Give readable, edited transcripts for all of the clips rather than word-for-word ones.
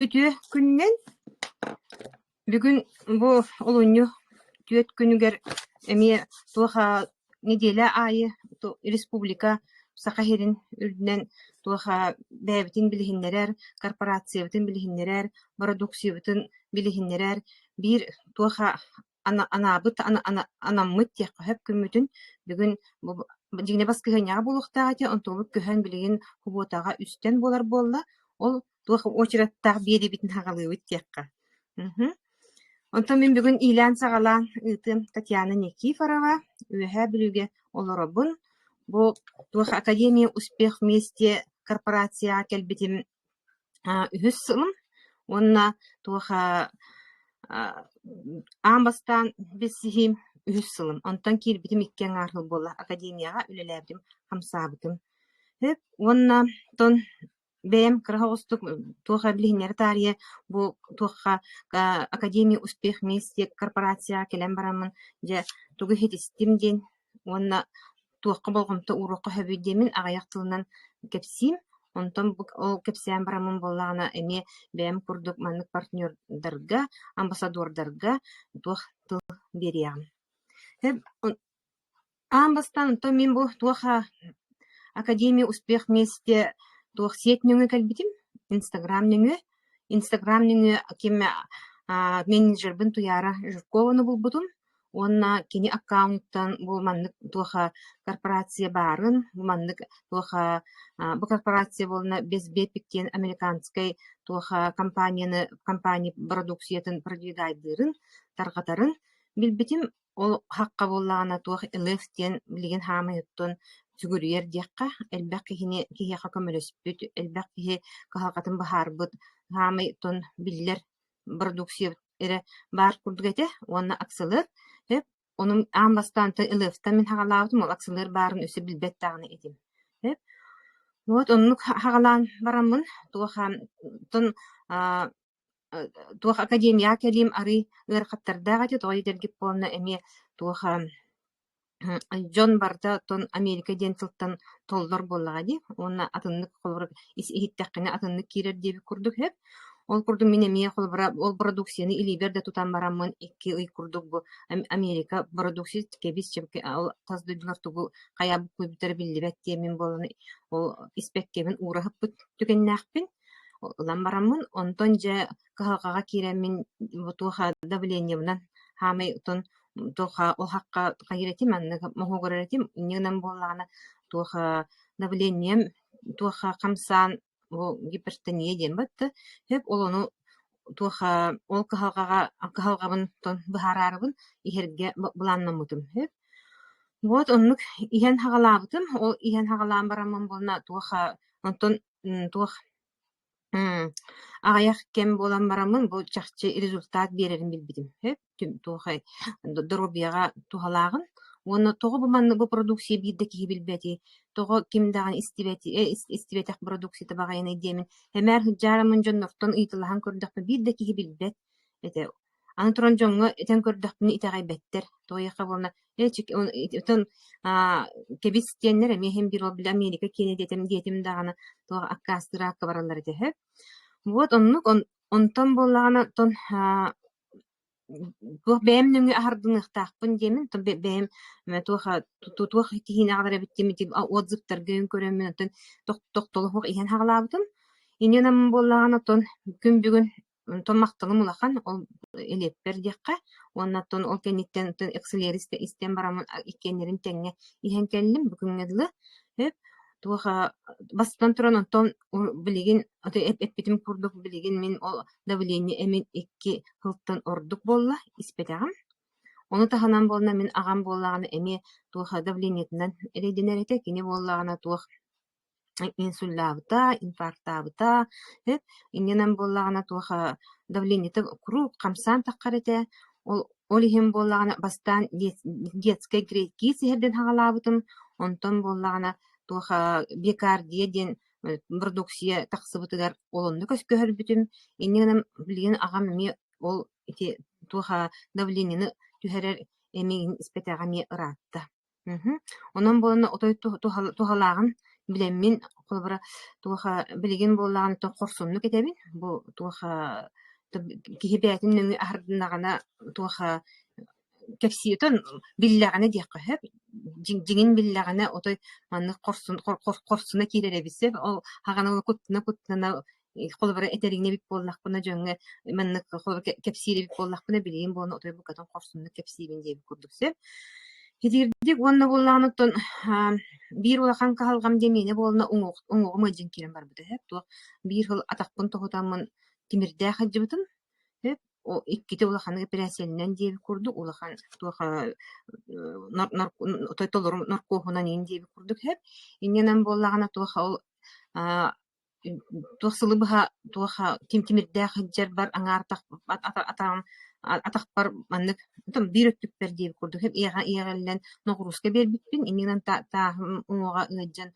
Ütüö künnen бүгүн бу олунню түөт күнүгер эмие туаха неделя айы республика сакахерин үрдүнен туаха бэбитин билихиннерер, корпорациябытын билихиннерер, продукциябытын билихиннерер, бир туаха анаабыт анаммыт тиэхэ хөп күммүтүн бүгүн дигине баскыһыняга булуктаати онтолук көһөн билигин хубуотага үстен болар буолла ол туаха очереттаах биэрибитин хагалыыбыт тиэхэ. Онтон мен бүгүн Илян сагалаан ыытым Татьяна Никифорова үөһэ билүүгэ олоробун. Бу туаха Академия Успех вместе корпорацияга келбитим үһүс сылым. Онна туаха аамбастаан бессиһим үһүс сылым. Онтон киирбитим иккен ааргыл буолла академияга үлэлээбитим хамсаабытым. Онна тон бэм кырахоостук туаха билихиннер таария бу туаха Академия Успех вместе корпорация келен барамын же тугу хетистим ден онна туакка болгомто урукка хөбүдемин агаяк тылынан кепсим онтон ол кепсиэн барамын боллагана эми бэм курдук маннык партнердарга амбассадордарга туах тыл бериям. Аамбастан онтон мен бу туаха Академия Успех вместе туох сеть нөңө кэлбитим, Инстаграм нөңө кеме менеджербын туяра Жиркованы булбутум. Онна кини аккаунттан бу маннык туаха корпорация барын, бу маннык туаха бу корпорация болна безбепиктен американской туаха компания продукциятын продвигайдырын, таргатарын билбитим. Ол хакка боллагана туах элефтен билген хамайыттон түгүрүер диякка элбак кихиэхэ көмөлөспүт элбак кихи кахалкатын бахарбыт хамайыттон биллер продукция эре бар курдугете уонна аксылыр онун аамбастаанты элефтен мен хагалаабытым ол аксылыр баарын өсө билбеттаганы этим. Вот оннук хагалаан бараммын туаха туаха академия келим ары ырхаттардагати тоой дергип болна эми туаха Джон барда тон Америка дентылтан толлор боллагади онна атыннык холбор ихиттаккына атыннык кирер диби курдук хеп ол курдук мен эми холбора ол продукцияны илиберде тутан бараммын икки ый курдук бу Америка продукция кебис чемке ал таздыдылар тугу каябы көбүтер биллибет темин болуну ол испеккемин урахыппыт түгеннахпин улан бараммын онтон же кахалкага киремин туаха давлениемнан хамай тон туаха ол хакка кайретим анны могогоретим ненен боллагана туаха давлением туаха камсан гипертония дем батты хеп олону туаха ол кахалгабын тон бахарарыбын ихерге буланнамытым хеп вот оннук иһэн хагалаабытым ол иһэн хагалаан барамын болна туаха онтон туах агаях кем болан барамын бу чахчы результат берерин билбитим хеп туахай доробияга тухалагын оны того бу манны бу продукция бирде ки билбети того кимдаган истибетек продукция багайны демин эмер жарамын жоннортон ыйтылахан көрдөкпү бирде ки билбет эте аны туран жоңго этен көрдөкпүн итагай беттер тояка болна тон кебис теннер эми хем бир ол Америка кене детим дагана то аккастыра кабаралар эте хеп вот оннук онтон боллагана тон туох бэм нүңү ахардыныктаакпын демин то бэм туох тиһин агара биттимити отзывтар гөөн көрөмүн отон токтолук иһэн хагалаабытым иненам боллагана тон күн бүгүн тон мактылым улахан ол элеппер диякка оннаттон ол кенниттен экселеристе истен барамын иккеннерин теңе иһэн келлим бүгүнгедылы хеп туаха бастан туран онтон билигин эппитим курдук билигин мен ол давление эмин икки хылттан ордук болла испетагам ону таханан болна мен агам боллагана эми туаха давлениетинен эрединерете кини боллагана туах инсуллаабыта инфарктаабыта хеп инненен боллагана туаха давлениете куруп камсан таккарете ол иһин боллагана бастан детский грейки сиһерден хагалаабытым онтон боллагана туаха бекардия ден продукция тахсыбытыгар олонну көскөһөрбүтүм инненен билген агам эми ол ити туаха давлениени түһэрэр эмигин испетагами ыраатта онон болона отой тухалагын билеммин колбара туха билеген боллаган то корсунну кетебин бу туха кихибятин нөңү ардынагана туха кепсиетон биллягана диякка хэп жиңин биллягана отой манны корсуна киреребисе ол хагана куттана колбара этеригне бит боллакпына жөңө манны кепсире бит боллакпына билген болну отой букатын корсуна кепсирин деп курдуксе хидирдик онна боллаганытон бир улахан калгам демене болна уңугум ыжын кирен бар бите хэп то бир хыл атакпын тоготамын тимирдэ хаджыбытын хэп о икките улаханы операциянан деп курдук улахан туха той толорум наркохунан ин деп курдук хэп иннен боллагана туха ол тосылыбыха туха тимирдэ хаджар бар аңартак атакпар маннык там бир өттүппер деп курдук хэп иягеллен ногруска бербитпин иннен та уңуга ыжын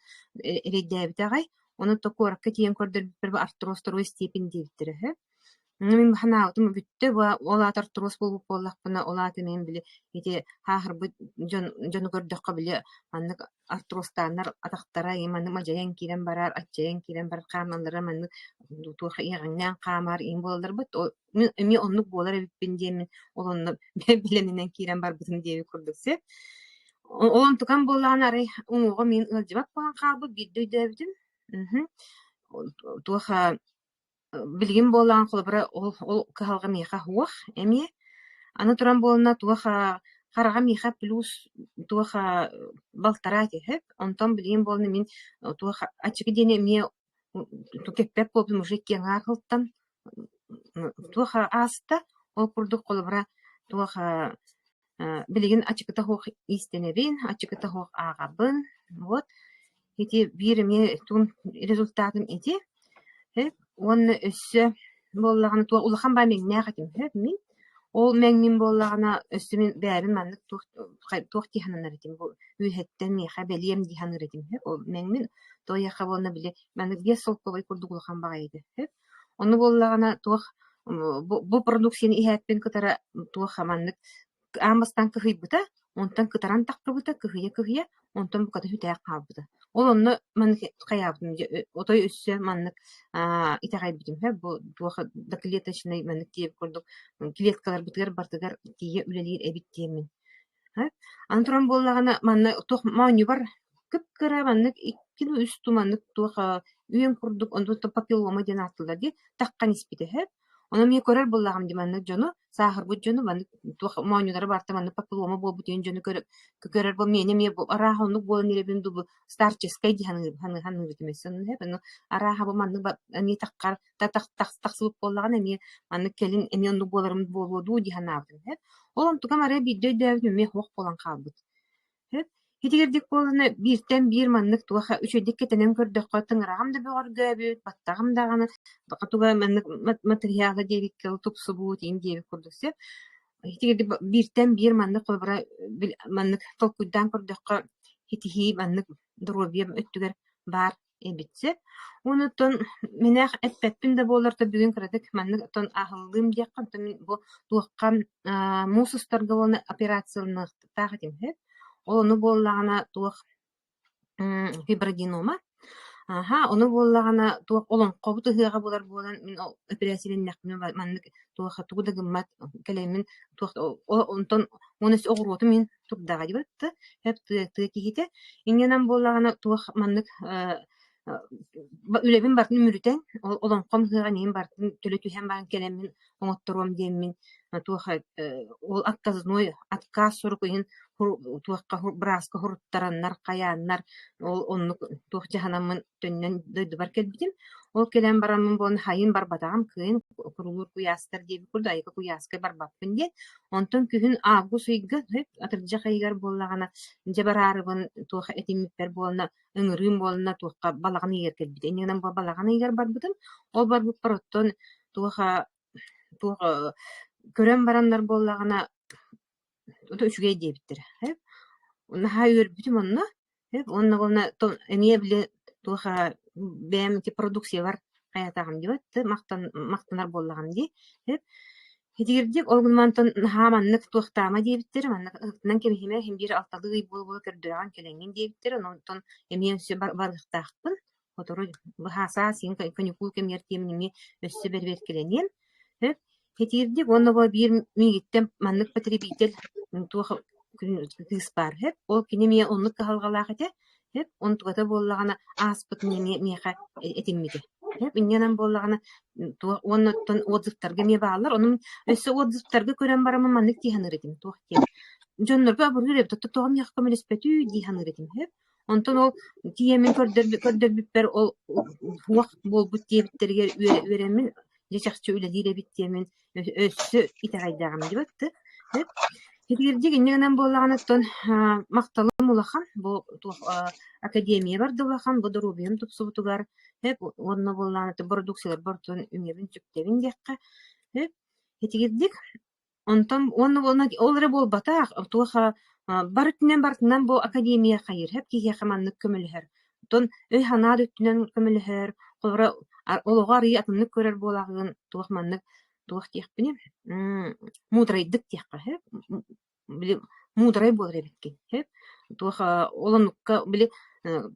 эредебитагай оны токоракка тиен көрдөр бир артростор степень дептире хэп мен ханаутум бүтте олатар турус болуп боллакпына олаты мен биле ити хахыр жон көрдөккө биле маннык артростанар атактара иманы мажаян кирен барар атчаян кирен бар каманлары маннык туха ягыннан камар им болдыр бут ми оннук болар биппин демен олонну биленинен кирен бар бутун деп көрдөксө он тукан боллаган ары уңуга мен ылжыбак болгон кабы биддөйдөбүтүм туха билгин болан колбара ол калга меха хуах эми аны туран болна туха карага меха плюс туха балтарати хэп онтон билгин болны мен туха ачыгы дене ме тукеппеп болуп мужик кеңар кылттан туха аста ол курдук колбара туха билгин ачыгыта хуах истенебин ачыгыта хуах агабын вот эти бирме тун результатын эти хэп он өссө боллагана туа улахан ба мен нягатым хэп мин ол мен боллагана өссө мен бәрин маннык тух тихананарытым бу үйхеттен меха белием диханырытым хэп ол мен тояха болна биле маннык бес солковой курдук улахан багайды хэп оны боллагана тух бу продукцияны иһәппен кытара тух маннык амастан кыхыйбыта онтан кытаран таккыбыта кыхыя онтан буката хүтәк кабыта ол онны мен каябым отой өссө маннык итагай битим хэп бу тух доклеточный маннык дип курдук клеткалар битер бартыгар тие үлелер эбиттемен хэп антрон боллагана манны тух мааню бар кыпкыра маннык икки үстү маннык тух үйен курдук онтон папиллома ден аттылар ди таккан испите хэп оны ми көрөр боллагам диманны жону сахар бу жону маннык тух маанюлары барта маннык папиллома бол бутен жону көрөр бу мене ме бу арахонук бол неребин ду старческой ди ханы битмесен хэп аны араха бу маннык ани таккар таксып боллаган эми маннык келин эми онду боларым болду ди ханабын хэп олон тукам аре биддөйдөбү ме хок болан калбыт хэп хитигердик болуна биртен бир маннык туха үчөйдик кетенен көрдөккө тыңырагам да бөгөргөбүт баттагам даганы туга маннык материалы дебиккел тупсубут ин дебик курдуксе хитигердик биртен бир маннык колбара маннык толкуйдан көрдөккө хитихи маннык дробием өттүгер бар эбитсе онутон менах эппеппин да болорто бүгүн кырадык маннык тон ахылдым дияккан бу туаккан мусустарга болна операциялык тагытым хэп onu bolлагана туох фибродинома onu bolлагана туох олон кобут ыгыга болар болан мен операциялен накмын маннык туох тугуда гыммат келемин туох онтон онус огуроту мен турдага дибатты хеп тыгите инненен боллагана туох маннык үлебин бартын мүрүтен олон ком ыгыга нем бартын төлөтүһен баан келемин оңоттором демин туох ол отказной отказ сурукуин туакка браска хуруттараннар каяннар ол онну туох жаханамын төннен дойду бар келбитим ол келен барамын бон хайын барбатагам кыын курулур куястар деби курду айка куяска барбаппын де онтон күһүн август ыйга атыржа хайгар боллагана жабарарыбын туох этимиттер болна ыңырым болна туакка балаган ийер келбит эненен балаган ийер барбытым ол барбыт бароттон туоха көрөн бараннар боллагана үчүгэй дебиттер хэп наха үрбүтүм онно хэп онна эмие биле туха бэм продукция бар каятагам дибат мактанар боллагам ди хэп Хитирдик олгунмантон хааманнык туохтаама диэбиттер, маннык ыгытынан кемихиме хим биир алталыгый буол көрдөөгөн келеңин диэбиттер, онтон эмиэн өссө баргыхтаахпын. Отору бахаса син каникул кемер тиемними өссө бербет келенем. Хитирдик онно бо биир мигиттен маннык потребитель туох кыспар. Ол кинемия оннук кахалгалаах эте. Онтугата боллагана ааспыт миэха этиммите. Инненан боллагана онноттон отзывтарга ме баалар, onun өссө отзывтарга көрөн барамын маннык тиһаныр этим туох тем. Дьоннорга бургур тотто тоом яхка мелеспетүү диһаныр этим. Онтон ол тиемин көрдөрбүппер ол хуак болбут диэбиттерге үөремин жачакчы үле диэбиттемин өссө итагайдагам дибатты. Хитирдик инненен боллаганаттон макталым улахан бу академия бар дулахан бу дорубием тупсубутугар. Онно боллаанаты продукциялар бортун үңебин түптебин диэкка. Хитирдик онтон онно олары болбатаах туаха бартынан бу академия хайыр кихе хаманнык көмөлөр. Тон өй ханаад өттүнөн көмөлөр. Колора олога арый атыннык көрөр болагын туах маннык туах тиэхпине мудрайдык тиэхка. Били мудрай болор эбиткен. Туаха олонукка били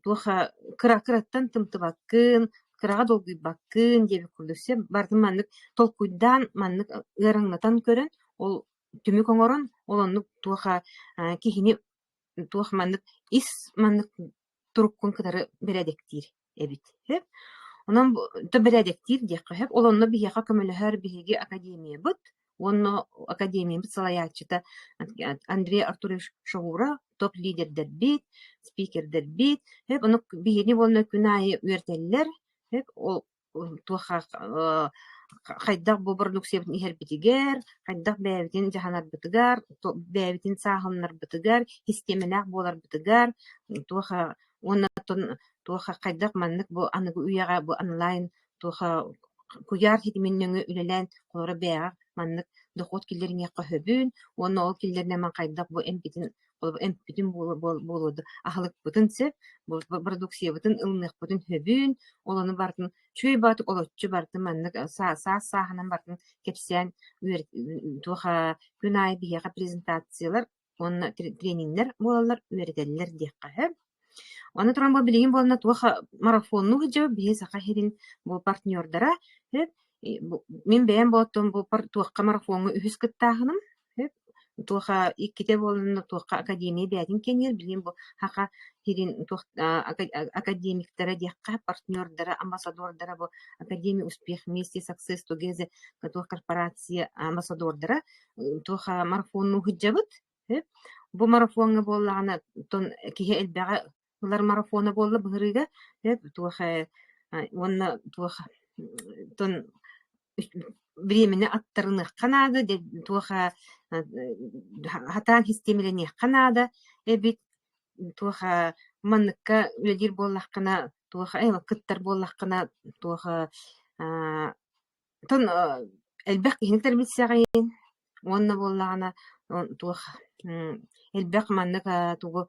туаха кыраттан тымтыбаккын, кырага долгуйбаккын диэби курдусе бардын маннык толкуйдан маннык ыраңнатан көрөн ол түмүк оҥорон олоннук туаха кихини туаха маннык ис маннык туруккун кытары бередектир эбит. Онон то бередектир диэкка олонно бияка көмөлөһөр биһиги академия быт. Онно академия быт салаячыта Андрей Артурович Шагура топ-лидердер бит, спикердер бит. Ону биһини болно күнайы үертеллер. Ол туаха хайдах бу продукциябытын иһербитигер, хайдах бэбитин жаһанарбытыгар, бэбитин саахыннарбытыгар, системелах боларбытыгар, туаха оннотон туаха хайдах маннык бу аныгы уяга бу онлайн туаха куяр хитиминнөңө үлелэн колора бэга маннык дохот киллерин якка хөбүн, онно ол киллерне ман хайдах бу эмпитин болуду ахылык бутын сеп, бу продукция бутын ылнык бутын хөбүн, олону бартын чүй батык олотчу бартын маннык сааханан бартын кепсен туаха күнай бияга презентациялар, онна тренингдер болалар, үөрителлер диэкка. Оны туран бу билигин болна туаха марафонну жа бие сака херин бу партнердара. Мен бэйэн болоттон бу туакка марафонга үһүс кыттаахыным. Туаха икките болна туакка академия бээтин кенер билигин бу хака херин академиктара диэкка партнердара, амбассадордара бу академия успех вместе success together туах корпорация амбассадордара туаха марафонну жабыт. Бу марафонга боллагана тон киһи элбэҕэ улар марафона болла быһырыга туаха онна туаха тон времени аттарынык канада туаха хатаан системилене канада эбит туаха манныкка үлелир боллахкана туаха кыттар боллахкана туаха тон элбэх киһиниктер битсэҕэйин онна боллагана туаха элбэх манныка тугу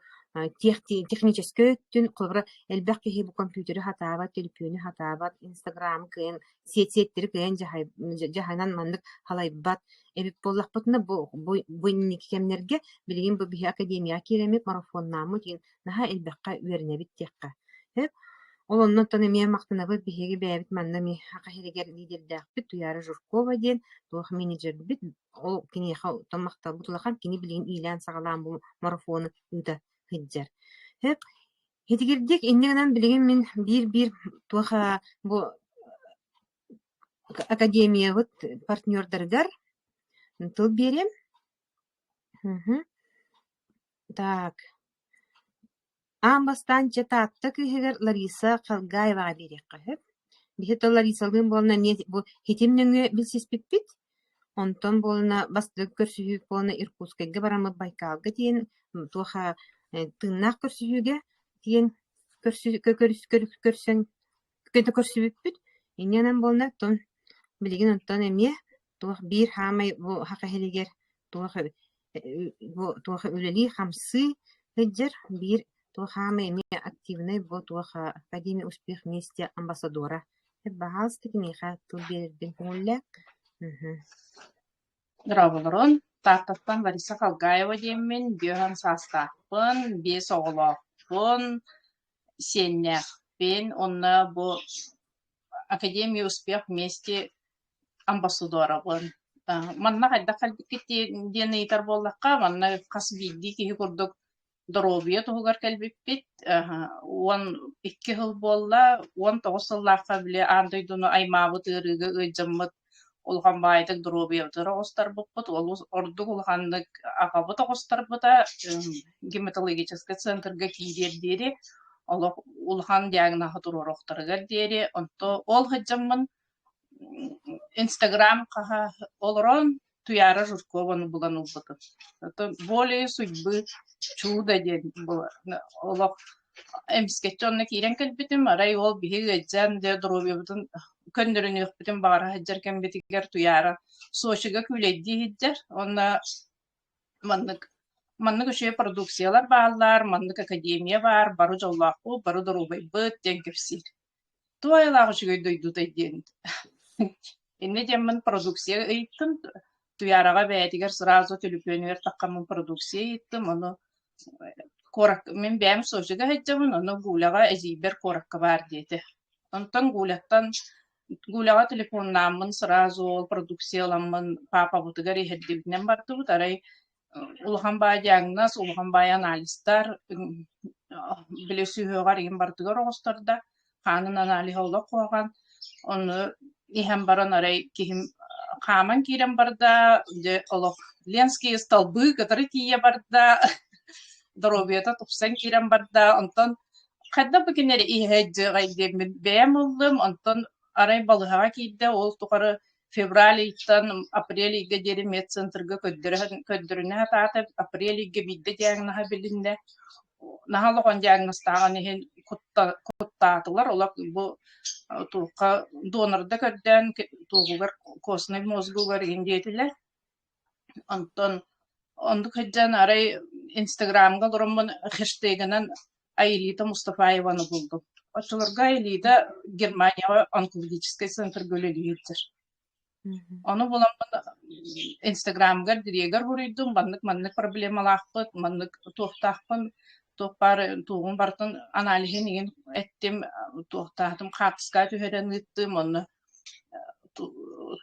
технический түн кылбыра элбэх киһи бу компьютери хатаабат, телефону хатаабат, инстаграм кыйын, сеттери кыйын жахайнан маннык халайбат эбит боллахпытына бу кемнерге билигин бу биһи академия киремик марафоннаамы тиин наха элбэхка үөрнэбит тиэкка. Олоннотон эмиэ мактанабыт биһиги бэбит манна ми акаһиригер лидердээхпит Туяра Журкова диэн туох менеджер бит ол киниэха тон макталбыт улахан кини билигин иилээн сагалаан бу марафону ыта хыджар. Хитигирдик иннегенен билигин мен бир туаха бу академия быт партнердаргар тыл берем. Так. Амбастан чататта кыһыгар Лариса Халгаевага берекка. Бихет Ларисалгын болна не бу хитимнөңө билсиспиппит. Онтон болна бастык көрсүһүк болна Иркутскайга барамы Байкалга тиен туаха тыннак көрсүһүгө тиен көрсүбүппүт. Инненен болна тон билигин онтон эмне туах бир хамай бу хакахилигер туаха үлели хамсы хыджар бир туахама эмне активный бу туаха академия успех вместе амбассадора. Бахалстык неха тыл бердин көңүллэк. Дроболорун тартаттан Лариса Халгаева деймин, бүйөһөн састааппын, биэс оҕолооппун, сиэннээхпин, онна бу Академия успех вместе амбассадорабын. Манна хайда калбикки диэн ыйтар буоллакка, манна хас биирдии киһи курдук доробуйа туһугар кэлбиппит, уон 2 сыл буолла, уон 9 сыллаахха биле аандойдуну аймаабыт ырыыга ыйдьаммыт улхан баайдык доробуйабытыр оҕостарбыппыт, ол ордук улаханнык аҕабыт оҕостарбыта, гематологический центрга киирер диэри, олох улахан диагнаһы туророхтарыгар диэри, онто ол хыдьаммын Инстаграм каха олорон туяра журкованы булан улбытын. Это более судьбы чудо ден было. Олох эмскетчонны кирен кэлбитим, арай ол биһи гэджэн дэ дробебытын көндөрүнүк битим бара хаджаркен битигер туяра сошига күлэдди хиджар. Онна маннык үше продукциялар баалар, маннык академия бар, бару жоллааху, бару дробай быт ден кепсир. Туайлаагы шүгөй дойдут эдден. Инне деммен продукция ыйттым, туярага бәйтигер сразу төлүпөнүер таккамын продукция ыйттым, ону корак мен бәм сожига хэджамын, ону гулага эзибер коракка бар диэти. Онтон гулага телефоннамын сразу ол продукцияламын папа бутыгар иһэрдибинен бартыбыт, арай улахан бай диагноз, улахан бай анализтар биле сүүһөҕөр иин бартыгар оҕостарда хаанын анализ олох куаган, onu иһэн баран арай кихим хааман кирен барда де олох ленские столбы, которые тие барда дробията тупсан кирен барда, онтон хадда букинер иһэджи гайде бэм уллым, онтон арай балыһага кийде ол тухары февраль иттан апрель иге дери медцентрга көддөрүнэ таата апрель иге бидде диагноза билинде нахалгон диагностаган иһин куттаатылар олак бу тука донорда көрдөн тугугар костный мозгугар индетилер. Онтон онду кыджан арай инстаграмга доромун хэштегинен Айлита Мустафаеваны булдум. Очолорга Айлита Германия онкологический центр гөлөлүйүттер. Onu bulamın Instagram'gar diregar huruyddum, manныk problemalaaqpıt, manныk tuhtaqpın, tuqpar tuğun bartın analizin igen ettim, tuhtaqtım qatska tüheden gittim, onu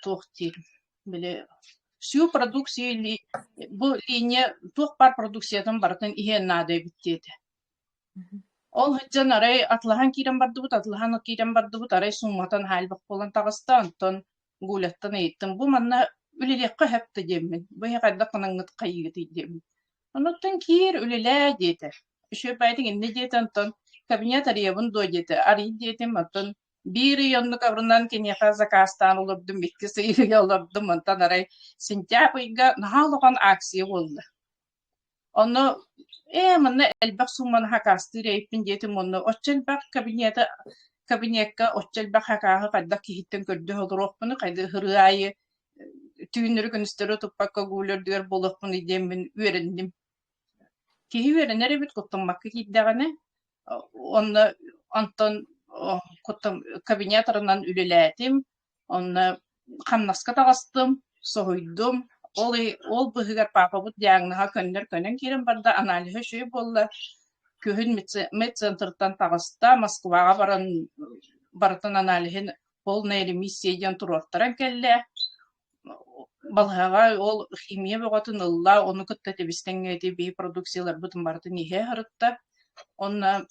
tuqtir. Bile всю продукцию bu linya tuqpar produksiyadan bartın ihen nade bittedi. Ол hıccan aray atlahan kiren bardı atlahan kiren bardı aray summatan halbaq bolan tağısta onton gulattan eğittim. Bu manna ülelekka hepte demmin. Bu haqadda qanangnıt qayyıgıt demmin. Onottan kir ülele deti. Şu baydı indi deti onton kabinet arayabın do deti. Arayı detim onton bir yonluk avrından kenya Kazakastan olurdum, bitki sayı olurdum onton aray sentябрьga nahalıqan aksiya oldu. Onu manna elbaq summan hakastır eypin detim onu oçelbaq kabinetga oçelbaq hakaha qadda kihitten kördü hodroqpunu qayda hırayı tüynürü günüstörü tupakka gulördüger boluqpun idemmin öğrendim. Kihi öğrenere bit kuttammakka kiddagane onu anton kuttam kabinetlarından üleletim onu qamnaska tağastım sohuydum. Ol bıhıgar papa bu diagnoza können kiren barda analizi şöy bolla köhün medcentrdan tağısta Moskvaga baratan analizin polnaylı missiyadan turortaran kelle balhaga ol химия богатын ылла onu кыттатыбистеңети би продукциялар бутун барды нихе харытта онна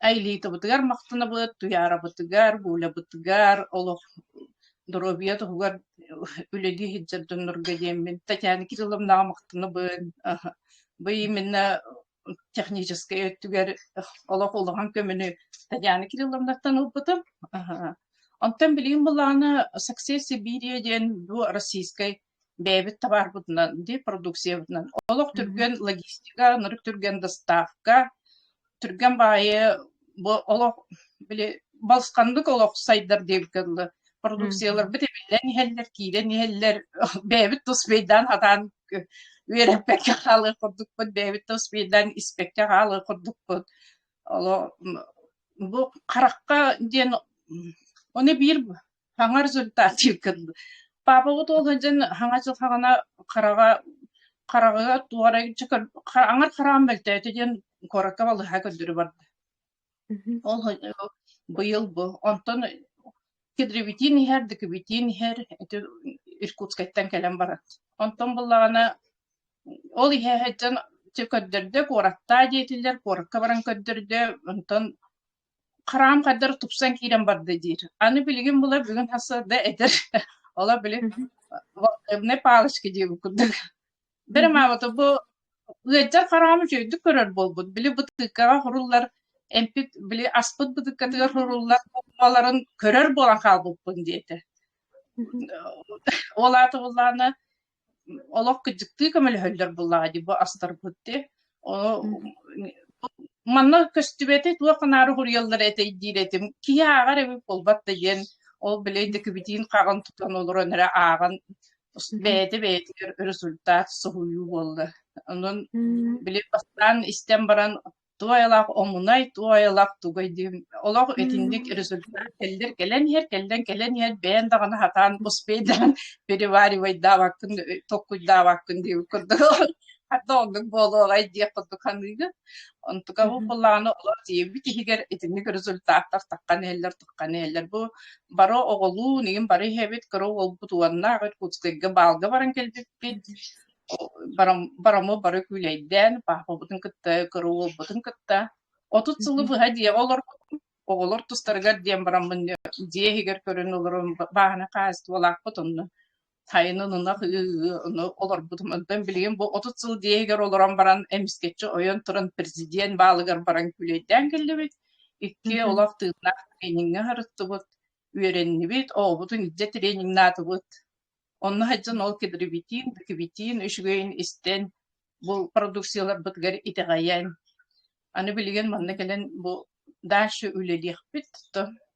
айлита бутыгар мактына бут туяра бутыгар гуля бутыгар олох дробия тугар үледи хиджерден нургадемин Татьяна Кирилловна мактына бу именно техническое өттүгер олох улган көмүнү Татьяна Кирилловнатан упутум онтан билим буланы Success Сибирия ден бу российской бэбит товар бутунан ди продукция бутунан олох түрген логистика нурк түрген доставка түрген байы бу олох биле балскандык олох сайдар деп келди продукциялар битебилен хеллер кирен хеллер бэбит тоспейдан хатан верепекке халы курдукпут бэбит тоспейдан испекке халы курдукпут оло бу каракка ден оны бир жаңа результат келди Папа ол хыжын хаңа жыл хагана карага туара чыкыр аңар караган белте теден коракка балы ха көдүрү бар. Ол быйыл бу онтон кедребитин хер дикбитин хер это Иркутскайттан келен барат. Онтон буллагана ол ihe хыжын көддөрдө коратта диетилер коракка баран көддөрдө онтон карам кадыр тупсан кирен барды дир. Аны билген була бүгүн хаса да этер. Ола биле не палышки дип курдук. Бер мабыты бу ыйжар карамы жөйдү көрөр болбут. Били бутыкка хуруллар эмпит били аспыт бутыкка хуруллар баларын көрөр болан калбыппын диете. Олаты булланы олок кыжыкты көмөл хөлдөр буллага ди бу астар бутты. Манна көстүбете туаканары хурьяллар эте диретим. Кия агар эби болбат деген ол билейди кибитин каган тутан олор өнөрө аган бэти результат сохую болду. Онун билип бастан истен баран туайлак омунай туайлак тугайдым. Олог этиндик результат келдер келен хер бен дагана хатан успейдан переваривать давакын токуйдавакын деп курду. Hatta onun bolu olay diye kutukanıydı. Ontuka bu kulağını olur diye bir tihiger etinlik rezultatlar takkan eller bu baro oğlu neyim bari hebet karo ol butuanna ağır kutskega balga varan geldi bid baramı baro küleyden pahpa butun kıtta karo ol butun kıtta 30 yılı bu hadiye olur tustargar diye baramın diye higer körün olurum bahane kast olak butunnu Hayınınına olur butumundan bileyim bu 30 yıl diyeger oluran baran emisketçi oyun turun prezident bağlıgar baran küleyden geldi bit. İki olaf tığınak treningine harıttı bit. Üyerenini bit. O butun idce treningine atı bit. Onu hacın ol kedri bitin, üşügeyin isten bu produksiyalar bitgari itigayen. Anı bilgen manna gelen bu daşı üleliyik bit.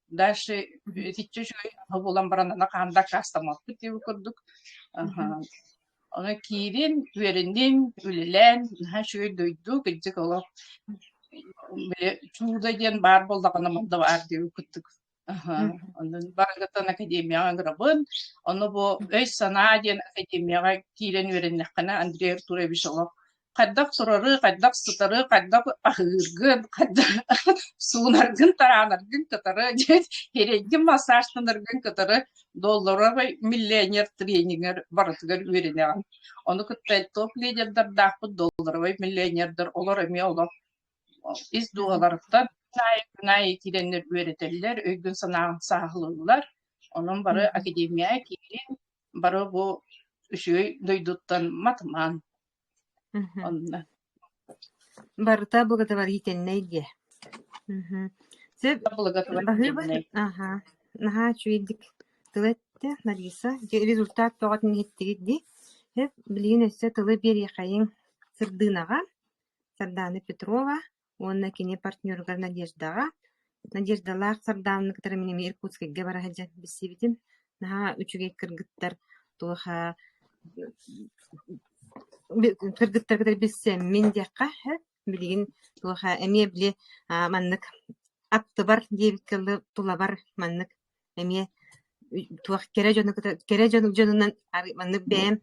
Дальше тичче шой хабулан баранана канда кастамат дип көрдүк. Аны кирин, үеренден, үлелен, ха шой дойду гыжык олап. Биле чуда ден бар болдагына мында бар дип көрдүк. Андан баргатан академияга грабын, аны бу өй сана ден академияга кирен үереннеккана Андрей Артурович олап. Каддак сурары, каддак сытары, каддак ахыргын, каддак суунаргын таранаргын кытары, херегин массажтанаргын кытары, долларовый миллионер тренингер барытыгар үйренеген. Оны кыттай топ лидердер дақпы долларовый миллионердер олар эме олар. Из дуаларыктан күнай киренлер үйретелер, өйгін санағын сағылылар. Onun бары академия кирен, бары бу үшөй дойдуттан матыман. Барыта благодаря итеннейге. Сеп наха чуйдик тылетте Нариса результат тоғатын еттигидди. Хеп билин эссе тылы бер яқайын сырдынага Сарданы Петрова, онна кене партнерга Надеждалах Сарданы кытары менен Иркутскайга бара хаджат бисибитим. Наха үчүгей кыргыттар туха кыргыттар кытары биссе мен дияққа билигин туха эме биле маннык атты бар дебиккелы тула бар маннык эме туах кере жонунан маннык бэм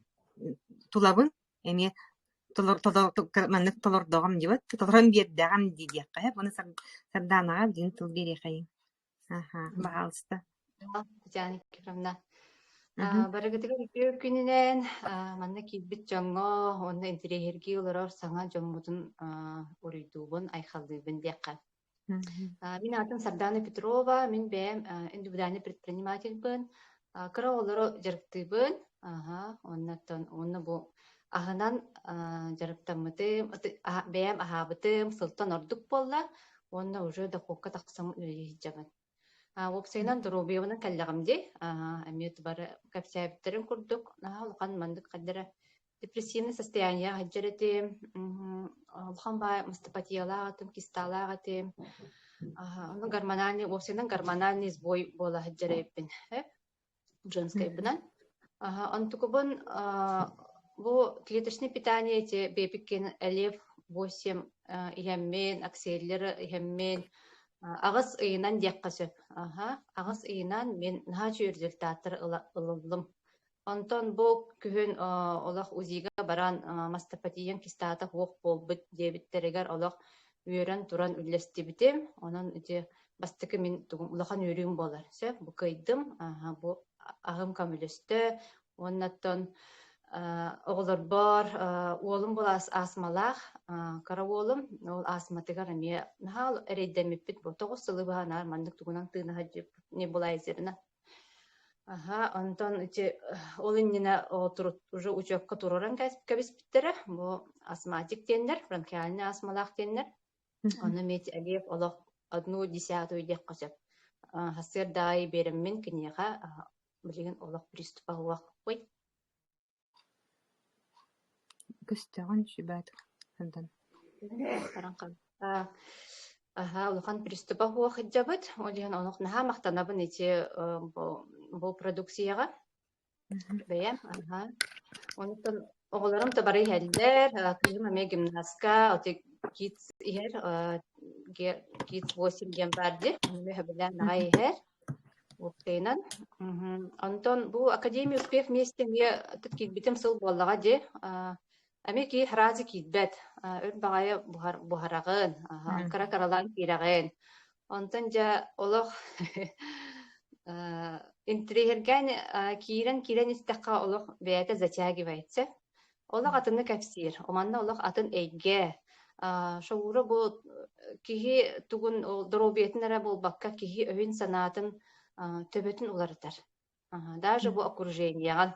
тулабын эме маннык толордогам дебат толорон биердагам дидиякка буну Сарданага дин тыл берекайын баалыста Татьяна Кирилловна барыгытыгы үпү күнүнен манна кийбит жоңго онда интерьерги олорор саңа жоммутун уруйдуубун айхалдыыбын диякка. Мен атым Сардана Петрова, мен бэм индивидуальный предпринимательбын. Кыра олоро жарыктыыбын. Онна бу агынан жарыктаммытым, бэм ахабытым, сылтан ордук болла. Онна уже доходка таксам үлейджамын. Опсайнан Дорубиевна каллягамди, амет бары капсябиттерин курдук, улхан мандык каддара депрессивное состояние хаджарати, улхан бай мастопатиялагатым, кисталагатым, гормональный, опсайнан гормональный сбой бола хаджарайпин, женской бынан. Антукубун бу клеточное питание те бепиккен элев 8 ияммен, акселлер ияммен, Агас ыйынан диякка сөп. Агас ыйынан мен нахачу результаттар ылылым. Онтон бу күһүн олох узига баран мастопатиен кистаата хуох болбут диэбиттеригер олох үөрен туран үллестибитим. Онон ити бастыкы мин тугум улахан үөрүм болар. Сөп бу кыйдым, бу агым камылөстө. Оннаттон оголор бар, уолум бол асмалах, кара уолум, ол асматыгар эме нахал эрейдемиппит бу тогус сылы баанар мандык тугунан тыына хаджып не булайзерна. Онтон ити ол иннина отурут уже учебка тураран кэбиспиттере, бу астматик теннер, бронхиальный астмалах теннер. Оны мет алиев олох 1/10 дек качап. Хасыр дай береммин кинеха билген олох приступа уак кой. Көстөгөн шүбәт хандан. Таранкан. Улахан приступа уак хиджабыт, олихан онох наха мактанабын ити бу продукцияга. Бәям, Онтон оголорум табары хәлләр, кызым ме гимнастка, отик kids иһэр kids 8 ген барди, ме хәбелән нагай иһэр. Уктейнан. Антон бу академия успех вместе ме таткит битем сыл боллага де. Ами ки хрази китбет. Өр багая бухарагын, анкара каралан кирагын. Антон жа олох интригерген кирен истәкка олох бәята затяги вайтса. Олох атыны кәфсир. Оманна олох атын эйге. Шоура бу кихи тугун дробиетнере болбакка кихи өвүн санатын төбөтүн уларытар. Даже бу окруженияган.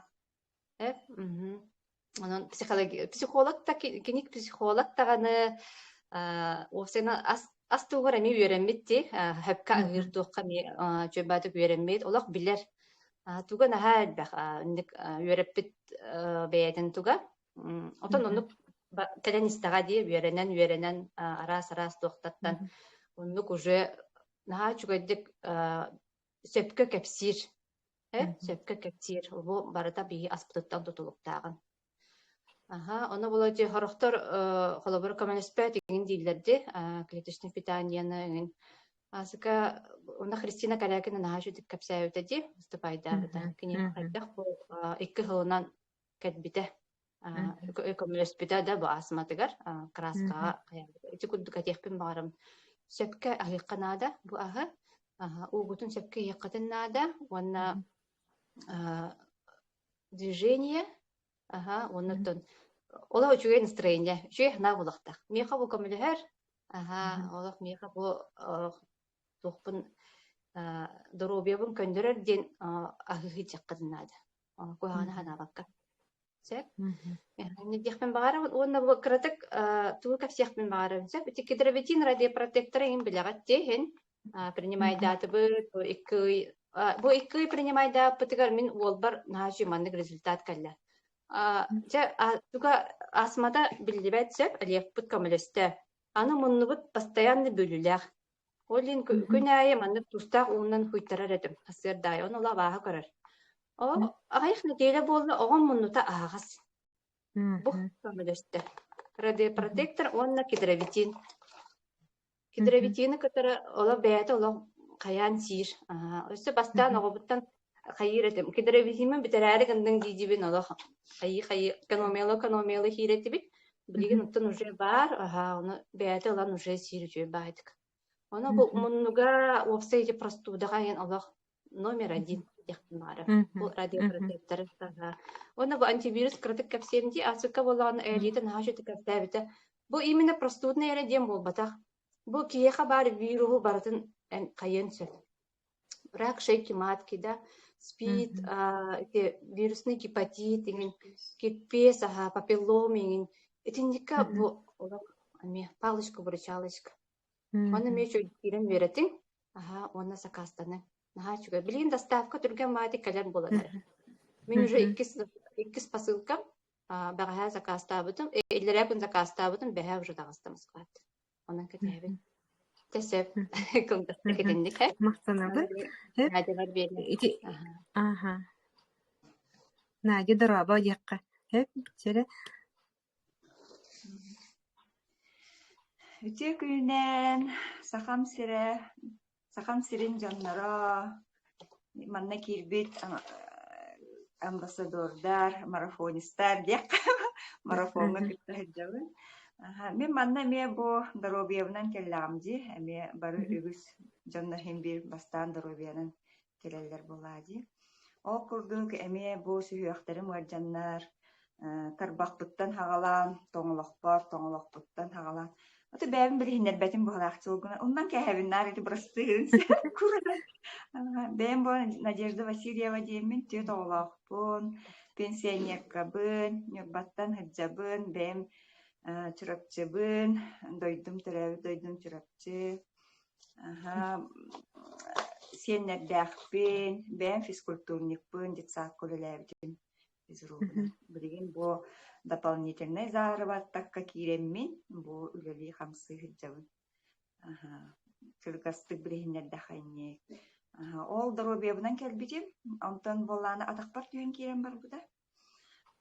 Анан психолог та киник психолог таганы осена астугар эми үйренметти, хапка агырдукка ми жөбатып үйренмет, олак билер. Туга нахал бак, ник үйреппит бейтен туга. Отон онук теленистага ди үйренен арас токтаттан. Онук уже наха чугайдык сөпкө кепсир. Сөпкө кепсир. Бу барыта бии аспыттан тутулуктаган. Оны болоти хорохтор холобор коммуниспет деген дилерди, клеточное питание. Асыка она Христина Калякина нахашу дик кепсәүтә ди, выступайда да. Кини хайдах бу 2 хылынан кәтбите. Коммуниспета да бу асматыгар, краска кая. Ити кудду катехпин барым. Сөпкө агыкканада бу угутун сөпкө якытынада, онна движение оннотон ола үчүгэй настроение үчүгэй хна булактак меха бу коммулер олох меха бу тухпун доробиябын көндөрөр ден агыгы жаккынады кугана хана бакка сеп не дихпен багара онна бу кратык туу капсяхпен багара сеп тикедреветин радиопротектор ин билегат тен принимает даты бу икки принимает даты мин олбар нажи маннык результат калла туга асмада билдибет сөп алиеппут камылесте. Аны муннубут постоянно бөлүләр. Олин күнәйе манны тустак уннан хуйтарар этим. Хасырдай, оны ла баха көрөр. Агайхны деле болду, огон муннута агас. Бу камылесте. Радиопротектор онна кедровитин. Кедровитины кытары ола бәйәте ола каян сир. Өсө бастан огобуттан хайыретим. Кедровитимен битерәре гындың дидибин ола хайы экономиялы хиретибит. Билген оттан уже бар, оны бәйәте олан уже сирүчү байдык. Оны бу муннуга опсайди простудага ен ола номер 1 яктын бары. Бу радиопротектор. Оны бу антивирус кратык капсеринди асыка болган элитен хажыты каптабыта. Бу именно простудный эредем болбатак. Бу киеха бар вирусу бартын кайын сөп. Рак шейки матки да спид, вирусный гепатит, гепатит, папиллом, этиника бу палочка выручалочка. Оны мечу кирен веретин, оны закастаны. Нахачуга билин доставка түрген мати калер боладар. Мен уже 2 посылкам багаха закастабытым, эллерәпин закастабытым, бәһә уже дагыстамыз кат. Онан кетебин. Тесеп контакт кетендик, Мактанабы. Надевар берди. Надя дораба якка. Сәле. Үтө күнен сахам сирин жаннара манна кирбит амбассадордар, марафонистар дек марафонга кыттахыджабы. Мен манна ме бу Доробьевнан келламди, эме бары үгүс жонна хембир бастан Доробьянан келелер болади. Ол курдук эме бу сүйөктөрүм варжаннар, тарбакпыттан хагалан, тоңолокпуттан хагалан. Оты бәбин бир хиннербетин бухалакчы олгуна. Ондан кәһәбиннар ити простыгын. Бәбин бу Надежда Васильева деймин, түйет оғылақпын, пенсионеркабын, нюрбаттан хыджабын, бәбин чурапчыбын, дойдум чурапчы. Сеннердәхпин, бәбин физкультурникпын, детсак көлеләбдин. Билигин бу дополнительный заработакка киреммин, бу үлели хамсы хыджабын. Кыргастык билигиннердәхайне. Ол Доробьевнан келбитим, онтон болланы атакпар түйен кирем бар буда.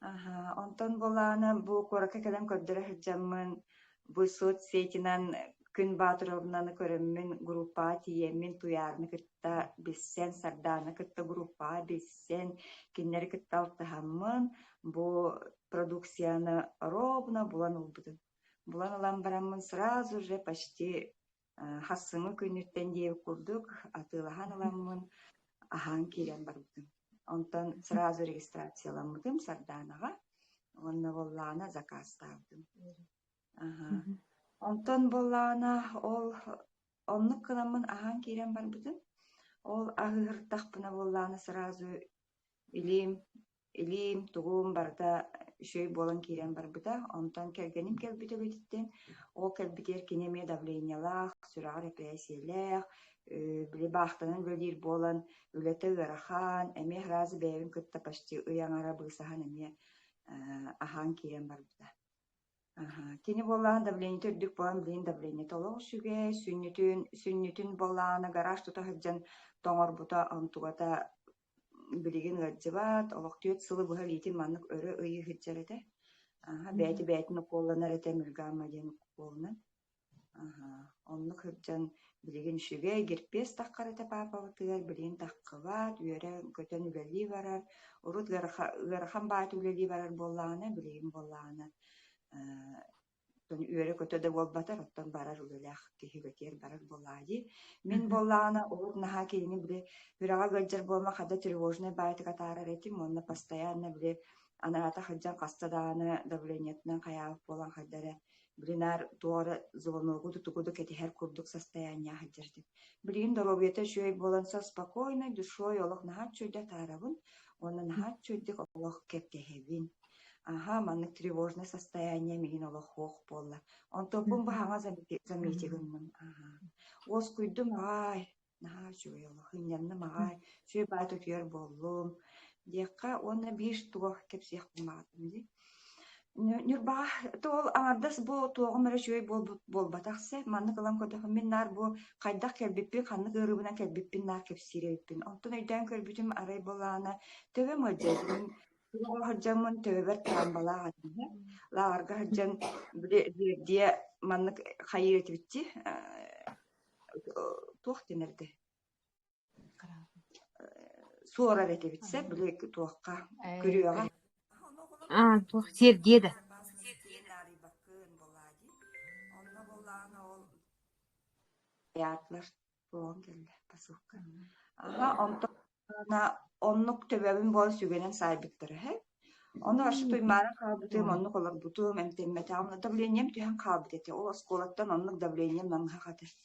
Онтон болланы бу корака келем көрдөрө хыджаммын, бу соцсетинан күн батыровнаны көрөммүн группа тиеммин туярны кытта биссен сарданы кытта группа биссен киннери кытта алтыхаммын, бу продукцияны ровно булан улбудum. Булан алан бараммын сразу же почти хассыңы күнүттен дейіп курдук, атылахан аламмын, ахан кирен барбудum. Онтон сразу регистрацияламмыдым сарданага, онна боллана заказ табдым. Онтон боллана ол оннук кынаммын ахан кирен барбудum. Ол агыртахпына боллана сразу илим тугум барда шөй болан кирен барбыта. Онтон келгеним келбите бититтен, ол келбитер кинеме давлениялах, сүрагы репрессиялах, биле бахтанын бөлдир болан үлете ырахан, эме разы бэбин кытта почти ыяңара бысахан эме ахан кирен барбыта. Кини боллан давление төрдүк болан билин давление толоқ сүге, сүннүтүн болланы гараж тута хыджан тоңорбута антугата билигин гаджыбат, олоқ түйет сылы бұхал етин маннык өрі ыйы хыджарete. Бәйті қолланар ете мүлгамма ден қолынан. Оннық хыджан билигин шүге герпес таққарete папа бұтығар, билигин таққыбат, үйері көтен үлелі барар, урут ғырхан баат үлелі барар болланы, билигин болланы. Үйері көтөді болбатар, оттан барар үлеләқ кехи көтер барар боллади. Мен болланы олур наха келini біле үрага гөлжер болма қада тревожный байты катарар етим, онна постоянно біле анарата хаджан қастаданы давлениятынан қаяғып болан қадары билинар туары звоногу тутугуду кетихер курдук состояние хаджардым. Билигин Доробьета шөй боланса спокойно, душой олық наха чөйді тарабын, онна наха чөйдік олық кептехебин. Маннык тревожное состояние мигин олох хох болла. Он топун бахаңа заметигынмын. Ос куйдум ай, наха чуй олох инянны магай, чуй байту кер боллум. Декка онна биш туох кепсех куматым ди. Нюрба тол аңардас бу туогым эре чуй болбатаксы, маннык алам көдөһү мен нар бу кайдак келбиппин, ханнык ырыбынан келбиппин нар кепсиребиппин. Онтон өйдөн көрбүтүм арай болланы төбө мөжөдүм. Хаджамын төбер тамбала гадым. Ларга хаджан бирдие маннык хайыр этибитти. Туохтенерде. Суора этибитсе билек туакка көрүөгө. Туох Сергеда. Ятлар туон келди пасукка. Оннук төбөбүн бол сүгенен сайбыктыры. Onu arşı tuymara kabıtım, onu kolak butum, emtemmetam, давлением тühen kabıt eti. O skolattan onluk давлением nanha katır.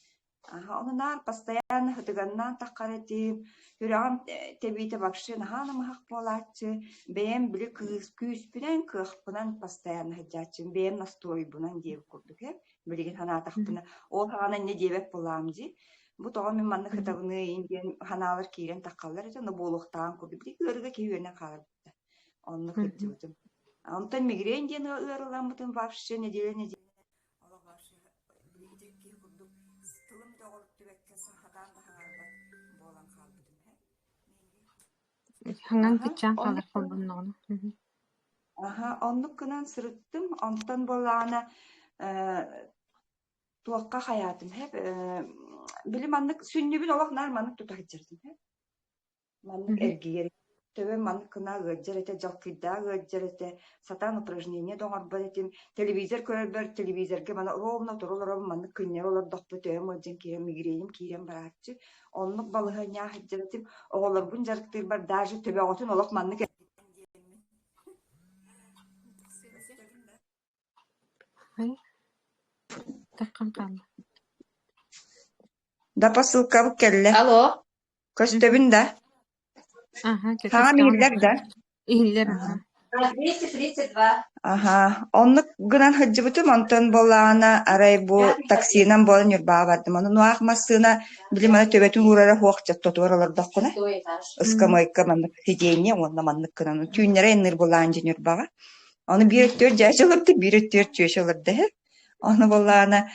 Onu nar постоянно hıtıgandan takkar etip, hürağım tebiyete bakşı, nahanım hak bolatçı, beğen bile küspünen kıhpınan постоянно hıcatçı, beğen nastroy bunan diye kurduk hep. Bilgin hana takpına, o hana ne diyebek bolamcı. Bu toğun manlı hıtavını indiyen hanalar kiren takkallar eti, onu boluqtan kurdu. Bilgin ırgı keyüene kalır. Onu hıcıbıdım. Ondan migren diyen ırılan bıtın vapşı nedile. Ola vapşı bilgidek ki kurduk. Stılım da olup tübekke sahadan da harbat bolan kalbıdım. Hangan kıçan kalır kalbının onu. Onluk kınan sırıttım. Ondan bolağına tuakka hayatım hep. Bilim anlık sünnübün olak nar manlık tutak içirdim hep. Manlık ergi gerek. төбе маннык кына ыаджар эте жалкыйда ыаджар эте сатан упражнение доңорбат этим телевизор көрөр телевизорге мана ровно турулар маннык кыннер олар дохпу төм ыаджан кирем мигреним кирем барачы оннук балыгыня ыаджар этим оголор бун жарыктыр бар даже төбе отун олок маннык Таккан калла. да посылка бу келле Алло. көстөбүн да Ага, таң мииллер да Иһиллер ага. 232. Ага, оннук гынан хыджыбытым онтон болаана арай бу таксинан болан юрбаа бардым. Оны нуах массына билим ана төбөтүн урара хуакчат тотуар олордоккуна. Ыскамайка маннык сиденье, онна маннык кынан. Түйнере эннер болаан жин юрбага. Оны бир өттөр жаш олорды, бир өттөр чөш олорды. Оны болаана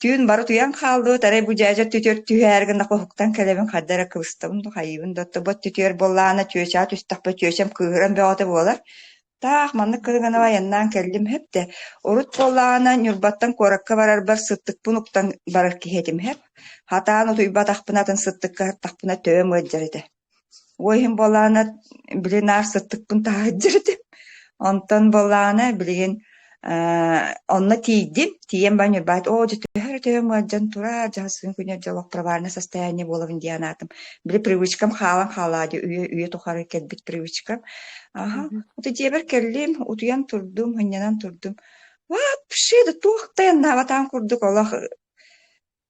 түйін бары туян қалды, тарай бу жажар төтөр түйәргін нақуқтан кәлебін қаддара кылыстабын, хайыбын дотты бот төтөр болаана чөшат үстақпа чөшем кыгыран бәғаты болар. Тах маннык кыргана ваяннан келдим хепте. Урут болаана нюрбаттан коракка барар бар сыттык пунуктан барар кихетим хеп. Хатаан утуйба тахпынатын сыттыкка тахпына төм ыджарыды. Ойхим болаана билинар сыттык пун тахыджарыды. Онтон болаана билигин онна тийдим. Тием ба нюрбат. О, житөхөр төм ыджан тура жасын күнер жалок праварна состояние боловын диянатым. Били привычкам халан халади. Үйе тухары кетбит привычкам. Ага, вот и дебер келлим, утуян турдум, хынянан турдум. Вообще, да тухтаyan наватан курдук олах.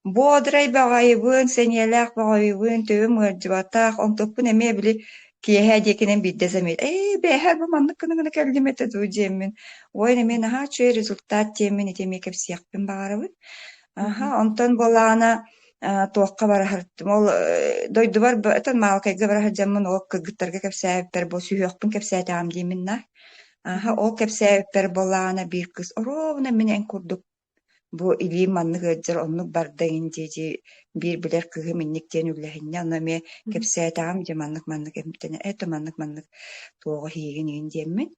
Бодрай багайыбын, сенелак багайыбын, төбім үрдібатақ, он топпын әме білі киеһә декенен биддесемет. Бәһәр бу маннык кына келдим эте ду жемин. Ой, немен аха чөй результат темин этеме кеп сиякпын багарыбын. Ага, онтон болана туаққа барахырттым. Ол дойду бар, этен малкайга барахыржамын, ол кыгыттарга кепсәйппер, бо сүйөкпін кепсәйтам деймін на. Ага, ол кепсәйппер болана бир кыз. Ровно менен курдук. Бу или маннык ыджар оннук бардайын деди бир билер кыгы минниктен үлләһинне, анаме кепсәйтам де маннык эмтене, это маннык туога хиген ин деммин.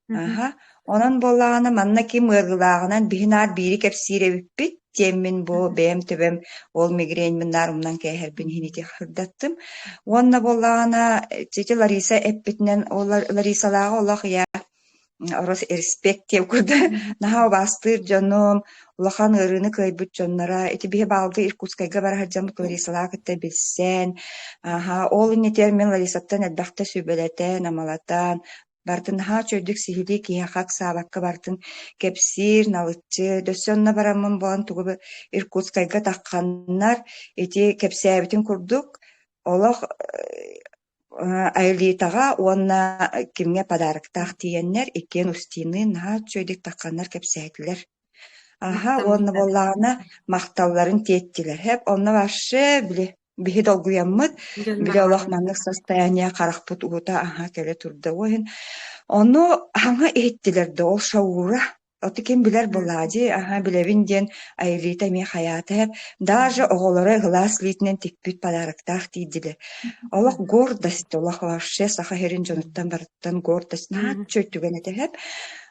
Ага, онан болана манна ки мыргылагынан бинар бири кепсиребиппит. Теммин бу бэм төбөм ол мигрень миннарымнан кэхербин хинити хырдаттым. Онна болана тити Лариса эппитнен Ларисалага олах я орос респект теп курда. Наха бастыр жаным улахан ырыны кайбыт жоннара. Эти бихе балды Иркутскайга барахаржам Ларисалага кытта билсен. Ага, ол инетер мен Ларисаттан элбахта сүбелетен, амалатан. Бартын ха чөйдүк сихили кияхак сабакка бартын кепсир, налычы, дөссөнна барамын болан тугу Иркутскайга таққаннар, эти кепсәбитин курдук, олох айлитага онна кимге подарыктах тиеннер, экен устины ха чөйдүк таққаннар кепсәйтилер. Аха, онна боллағына мақталларын теттилер. Хеп, онна башы биһи долгуяммыт, биле олох маннык состояние карахпыт угута аха келе турда ойын. Ону хаңа эйттилерді, ол шаура. Оты кем билер болади, аха билевин ден айлита ми хаята хеп, даже оголары глаз литнен тикпит подарыктах тийдилер. Олох гордость, олох вообще саха херин жонуттан барыттан гордость, наат чөйттүген эте хеп.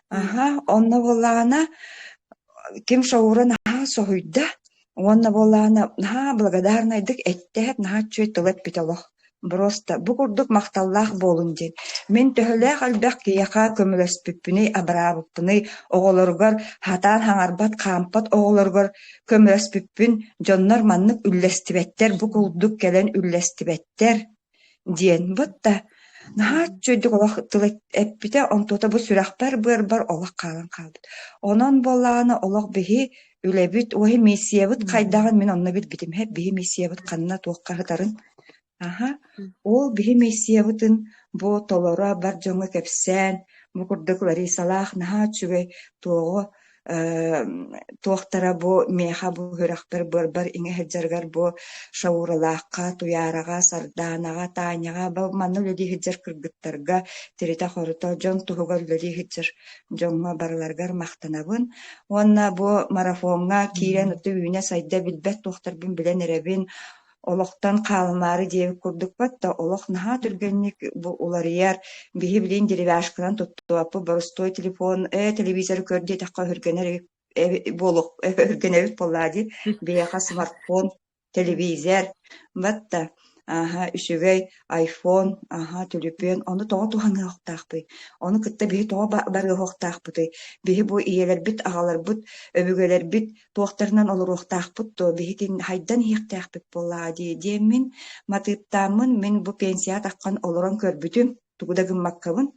Аха, онна болағына кем шаура наха сохуйда, онна болағына наха благодарнайдык эттехеп наха чөй тылып битолох. Просто бу курдук макталлах болун ден. Мен төһөлөөх албак кияка көмөлөспүппүнүй абраабыппыны оголоргор хатаан хаңарбат кампат оголоргор көмөлөспүппүн жоннор маннык үллестибеттер бу курдук келен үллестибеттер диен бутта. Наха чөйдүк олох тылып эппите онтута бу сүрахпар бар олох калан калбыт. Онон болааны олох биһи үлебит ойы миссиябыт кайдаган мен онно билбитим хеп биһи миссиябыт канна туоккартарын. Ага, ол биһи миссиябытын бу толора бар жоңга кепсен, бу курдук Ларисалах наха чүгэй туохтара бу меха бу хүрахпер бар иңе хеджаргар бу шауралаакка, туярага, сардаанага, тааняга, бу манны лөли хеджар кыргыттарга, тирита хоруто жон туһугар лөли хеджар жоңга барларгар мактанабын. Онна бу марафонга кирен өтө үйүнө сайда билбет туохтарбын билен эребин, олохтан калмары диэбик курдук батта, олох наха түргенник бу уларыяр биһи билин деревяшкынан туттуаппы боростой телефон, телевизор көрдү такка хүргенер болук хүргенебит боллади, бияха смартфон, телевизор батта. Үчүгэй iPhone, телефон, ону тоҕо туһаҥы охтаахпый. Ону кытта биһи тоҕо бары охтаахпыты. Биһи бу иелербит, аҕаларбыт, өбүгэлербит туохтарынан олоруохтаахпыт то биһитин хайдан иэхтээхпит буоллаа диэммин матыыптааммын мин бу пенсия таккан олорон көрбүтүм, тугуда гыммаккабын.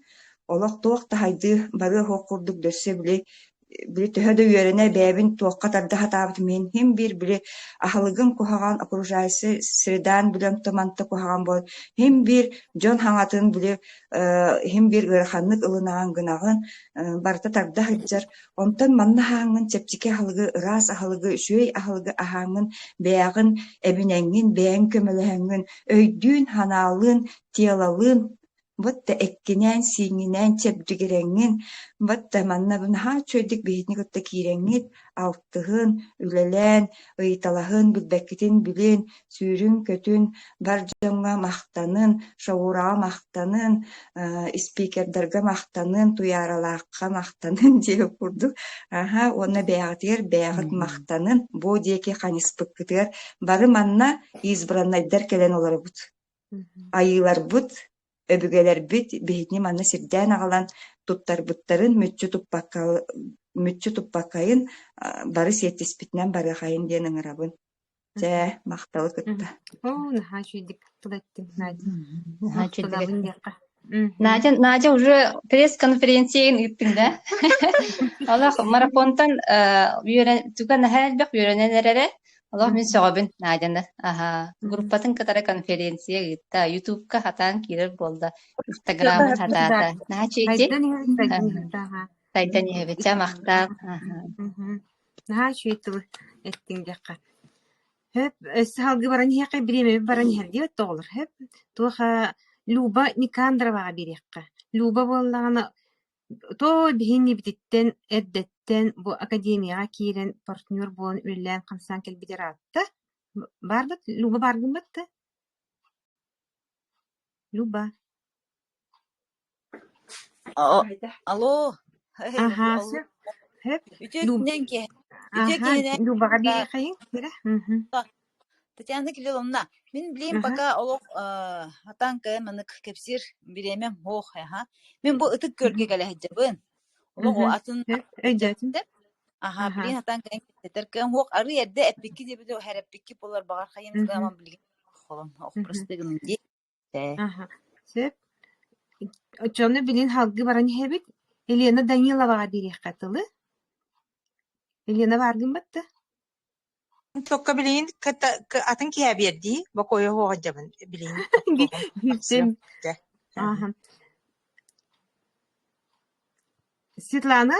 Олох туохта хайды бары хоох курдук дөссө били төһө да үөрэне бэбин туохха тарда хатаабыт мен хим бир били ахалыгын куһаҕан окружающий средаан билэн томанта куһаҕан бол хим бир дьон хаҥатын били хим бир ыараханнык ылынаҕын гынаҕын барыта тарда хыдьар онтон манна хааңын чэпчике ахалыгы ыраас ахалыгы үчүөй ахалыгы аһааҥҥын бэйэҕин эбинэҥҥин бэйэҥ көмөлөһөҥҥүн өйдүүн ханаалыын тиэлалыын вот эккинэн сиңинэн чэпдигирэҥҥин вот манна бынаһа чөйдик биһитник отта киирэҥҥит алтыһын үлэлээн ыйыталаһын билбэккитин билин сүүрүн көтүн бар дьоҥҥа махтанын шоуураа махтанын спикердарга махтанын туйааралаакка махтанын дии курдук уонна бэйэҕитигэр бэйэҕит махтанын бу диэки ханиспыккытыгар бары манна избраннайдар кэлэн олорбут айыларбыт өбүгэлербит биһитни манна сирдээн аҕалан туттарбыттарын мүччү туппаккайын бары сиэттиспитинэн барыахайын диэн ыҥырабын. Дьэ, махталы кытта. Наһаа чүйдик тылаттым Надя уже пресс-конференциян ыттың да? Аллах марафонтан туган нахайлбек үйрененерere Аллах мен соғабын Надяны. Группатын катара конференция ытта ютубка хатаан кирер болда. Инстаграмы хатаата. Наха чейте? Тайдан ехебеча мақтал. Наһаа чүйтыл эттиң дьякка. Хөп салгы баран яқай биреме баран herdi тоолор хөп туха Люба Никандровага биrekka. Люба боллагана то бихинни бититтен эддеттен бу академияга киирен партнер болон үллән камсан келбидератта. Барбыт Люба баргынбытты. Люба. Алло. Хөп Үтекненке. Любага биrekayın. Татьяна Кирилловна, мен билейм пока олох атанка манык кепсир биремем хох Мен бу ытык көргө келеһҗебин. Олох атын өйдәтим. билейм атанка кеттеркен хох ары ерде эппики дип хәрәппики болар багар хайын гаман билген. Холом ох простыгын ди. Сөп. Очоны билин халгы баран хебит. Елена Даниловага биrekatылы. Елена баргынбытты. Tokka bilin atın ki berdi bakoya hoğacabın bilin. Bilsem. Светлана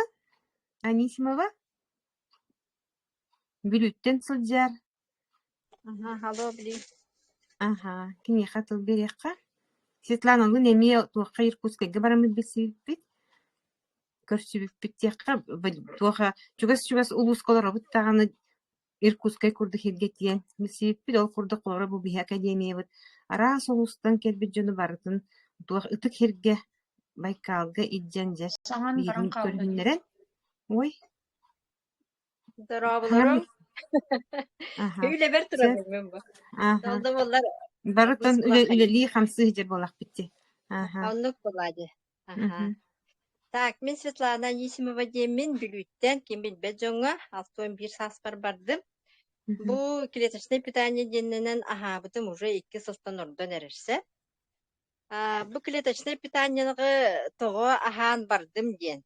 Анисимова. Бүлүттен сылжар. Алло, билин. Кини хатыл берекка. Светлана гын эме туакка Иркутскайга барамыз бесибит. Көрсүбүппит тиякка туака чугас улускалар буттаганы Иркутскай курдук хирге тиен бесибит ол курдук колора бу биһи академия бут. Ара солустан келбит жөну бартын туак ытык хирге Байкалга идженже. Биһин көрүннөрен. Ой. Здоровларым. Үйле бер турам мен бу. Далда болар. Барытын үлели хамсы же болак битти. Аннык болады. Так, мен Светлана Анисимова деймін, бүлүттен, кем билбет жоңа, 61 саспар бардым. Бу клеточный питание денненен ахабытым уже 2 сылтан ордон эрерсе. Бу клеточный питаниены тоҕо ахан бардым ден.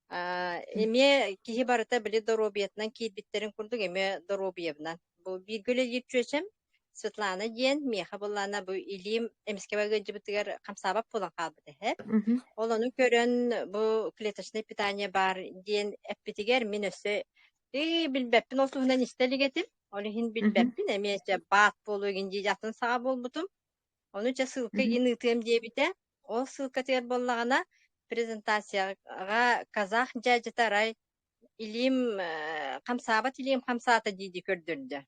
Эме кихи барыта биле доробиятынан кийбиттерин курдук эме доробиябынан. Бу биргөле епчөчем Светлана ден меха буллана бу илим эмскебага жибитигер камсабап болан калбыты хеп. Олону көрөн бу клеточный питание бар ден эппитигер мен өсө билбеппин осуунан истелигетим. Олихин билбеппин эме баат болугин жатын сага болбутум. Onuça sılka yeni ıtığım diye bite. O sılka tiyar bollağına prezentasiyaga kazak cacıtaray ilim kamsabat ilim kamsata diydi kördürdü.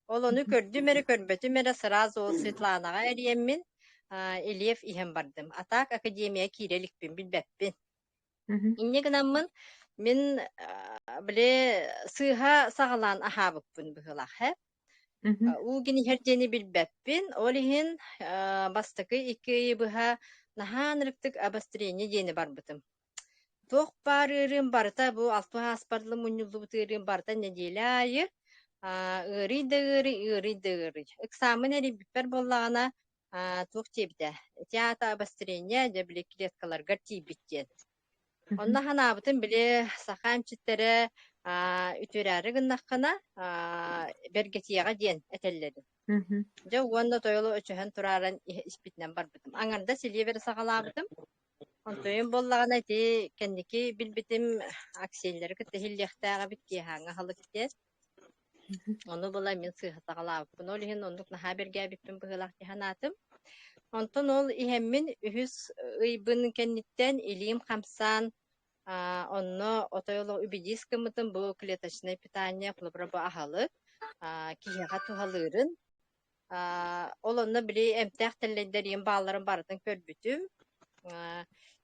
Onu kördü, mere körbetü, mere sırazı o Svetlana'ga eriyemmin Elif ihem bardım. Atak akademiya kirelik bin bilbeppin. İnne gınamın min bile sığha sağalan ahabık bin bıhılak hep. У гини хердени билбеппин, олихин бастыкы икки быха наханрыктык обострение дени барбытым. Тох барырым барта бу алтыга аспарлы муньулу бутырым барта неделяйы ырый. Экзамен эри биппер боллагана тох тебде. Теата обострение де биле клеткаларга тибиттен. Онна ханабытын биле сахамчиттере үтүрәрі гыннаққана бергетияға ден әтелледі. Жа уанна тойлы өчөһөн тураран испитнен барбытым. Аңарда селевер сағалабытым. Онтойын боллағана те кендики билбитим акселлері кітті хиллехтаға битке хаңа халыктен. Оны бола мен сыйға сағалабытым. Олихин ондық наха берге биппин бұғылақ деханатым. Онтон ол ихеммин үхіс ыйбын кенниттен илиим қамсан онно отойло убедискамытын бу клеточное питание кулубра бу ахалы киһига тухалырын ол онно били эмтэх теллендерин бааларын бардын көрбүтүм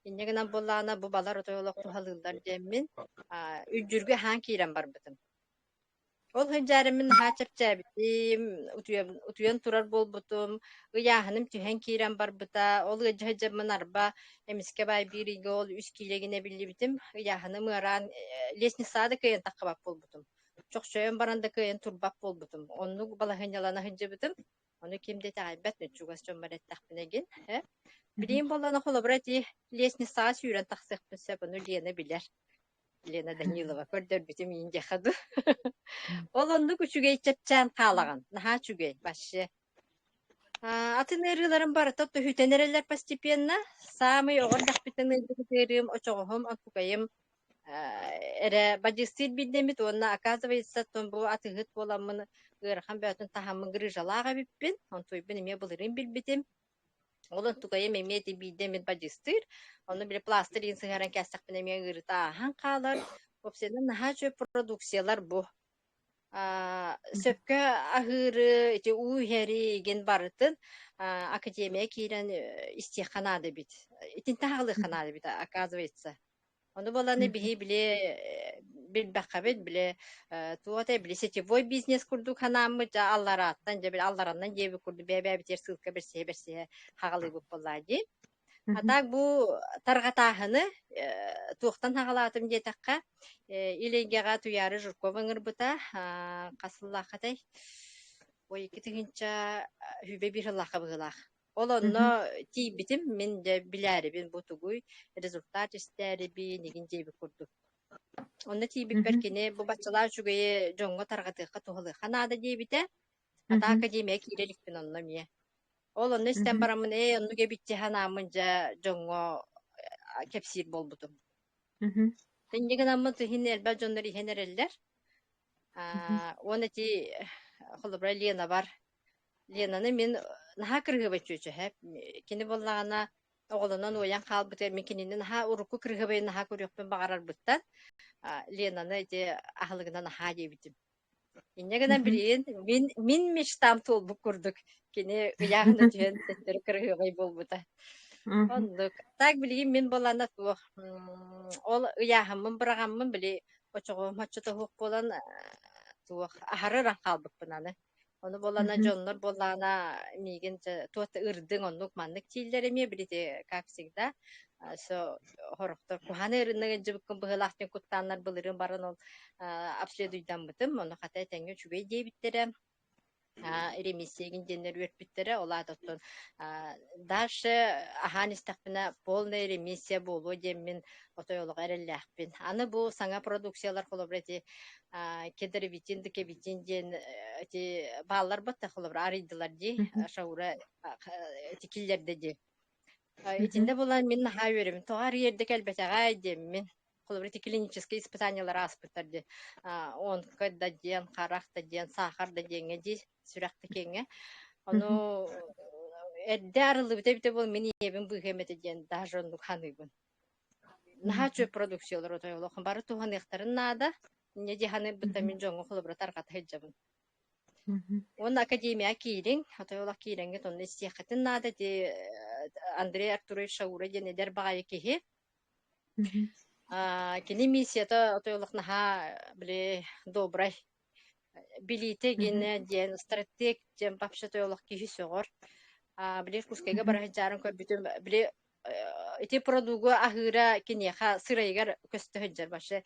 иннегенен боллаана бу балар отойло тухалылар деммин үджүргө хаан киирен барбытым ол хыжарымын хачырчабитим утуян турар болбутум ыяхыным түһен киирен барбыта ол хыжамын арба эмиске бай бириге ол 3 килегине билибитим ыяхыным ыран лестницада кыйын таккабап болбутум чокчоен баранда кыйын турбап болбутум онну балахынялана хыжыбытым onu kimde taibet ne çugas çömeret takpinegin bileyim bolana kolabirati lestnica suyuran taksıkpınsa bunu Lena bilir Lena Danilova kördür bitim ince kadı Olandı küçüge içepçen kalağın. Naha çüge başı. Atın erilerin barı tatlı hütenereler постепенно. Самый оғырдақ бітін өйдігітерім, очоғым, антукайым. Әрі бадистир биддемит, онна оказывается, тон бұл атығыт боламын, ғырхан бәтін тахамын грыжалаға біппін. Онтойбін еме бұлырын білбітім. Олон тукайым еметі биддемит бадистир. Оны біле пластырин сығаран кәстіқпін еме ғырыта ахан қалар. Опсенен наха чөй продукциялар бұл. Сөпкө ахыры эти уйхери ген барытын академия кирен истиханады бит. Итин тагылы ханады бит, оказывается. Onu bolany bihi bile bilbakabet bile tuwata bile siteway biznes kurduk hanamı ja allarattan ja bir allarandan jebi kurdu bebe biter sılka berse hagalı bu bolladı. Atak bu targatahını tuğtan hagalatım jetakka ilegega tuyarı jurkovangır buta kasıllaqatay oy kitiginça hübe bir hıllaqı bıgılaq. Olanna ti bitim min de bileri bin botuguy rezultat isteri bi negin jebi kurduk. Onda ti bir perkine bu bacılar şugayı jonga targatıqa tuğalı hanada jebite ata akademiya kirelik bin onna miye. Olanna isten baramın onu gebitçi hanamınca jonga kepsir bolbutum. Tengegen amma tihin elba jonları henereller. Ona ti holubra Lena var. Lena'nı min naha kırgıba çöçü hep. Kini bollağına oğlanın oyan kalbıtır. Mikininin naha uruku kırgıbayı naha körüyük ben bağırar bıttan. Lena'nı de ahılığına naha debitim. İnnegeden bilin, min meştam tolbuk kurduk. Kini uyağını tüyen tetleri kırgıbayı bolbuta. Onduk. Tak bileyim min bollağına tuğ. Ol uyağımın bırağımın bile oçoğum haçıta huk bolan tuğ. Aharıran kalbık bınanı. Onu bolana jonlar bolana migen tuota ırdın onluk manlık çillerimi bildi как всегда. So horoktor kuhane ırınlığı cıbıkkın bıhılaqten kuttanlar bılırın baran ol apsleduydan bıtım. Onu katay tenge çübey diye bittirem. Ремиссиягин денер өрпүттері ола тоттон дальше ахан истақпына полная ремиссия болу деммин отойлық әрелләқпин. Аны бұл саңа продукциялар қолабырети кедері битин, дыке битин ден балалар батта қолабыр арыйдылар де, шаура текиллерді де. Итінде болан мен наға өрім. Тоғар ердік әлбәтіға деммин. Қолабырети клинические испытаниялар аспыттарды. Онка да ден, қарақ да ден, сахар да денге де сүрәкті кеңе. Оны әрді арылы біте бол мені ебін бұйхеметі ден даже онды қанығын. Наға чөп продукциялар отайылықын бары туған еқтарын нада, не де ханы бұтта мен жоңы қолабыра тарқаты хеджабын. Оны академия кейрен, отайылық кейренге тонны істеқетін нада де Андрей Артурович Шаура денедер бағайы кеге. Кини миссията отойлық наха біле добрай билите генне диен стратег ден бапша тойлох кихи согор. Биле кускайга барахын жарын көрбүтүм биле эти продугу ахыра кинеха сырайгар көстөһөжөр башы.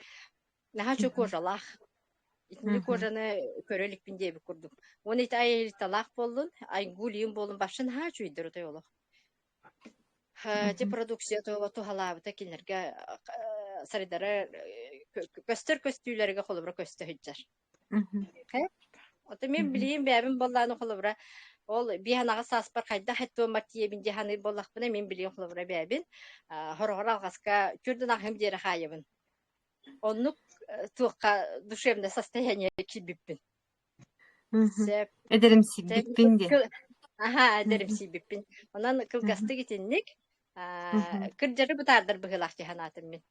Наха чу кожалах. Итинде кожаны көрөлүк бинде би курдук. Оны ит ай талак болдун, ай гулиим болдун башын ха чуйдыр тойлох. Те продукция тойлох тухалабыта кинерге сарыдары көстөр көстүйлерге холобра көстөһөжөр. Ота мен билейин бәбин болланы холобра ол биханага саспар кайда хэтто матие бин жаханы боллакпына мен билейин холобра бәбин хорогор алгаска күрдүн ахым дере хайыбын. Оннук туакка душевное состояние кибиппин. Эдерим сибиппин де. Ага, эдерим сибиппин. Онан кылгасты гитинник кырдары бутардар быгылак жаханатын мен.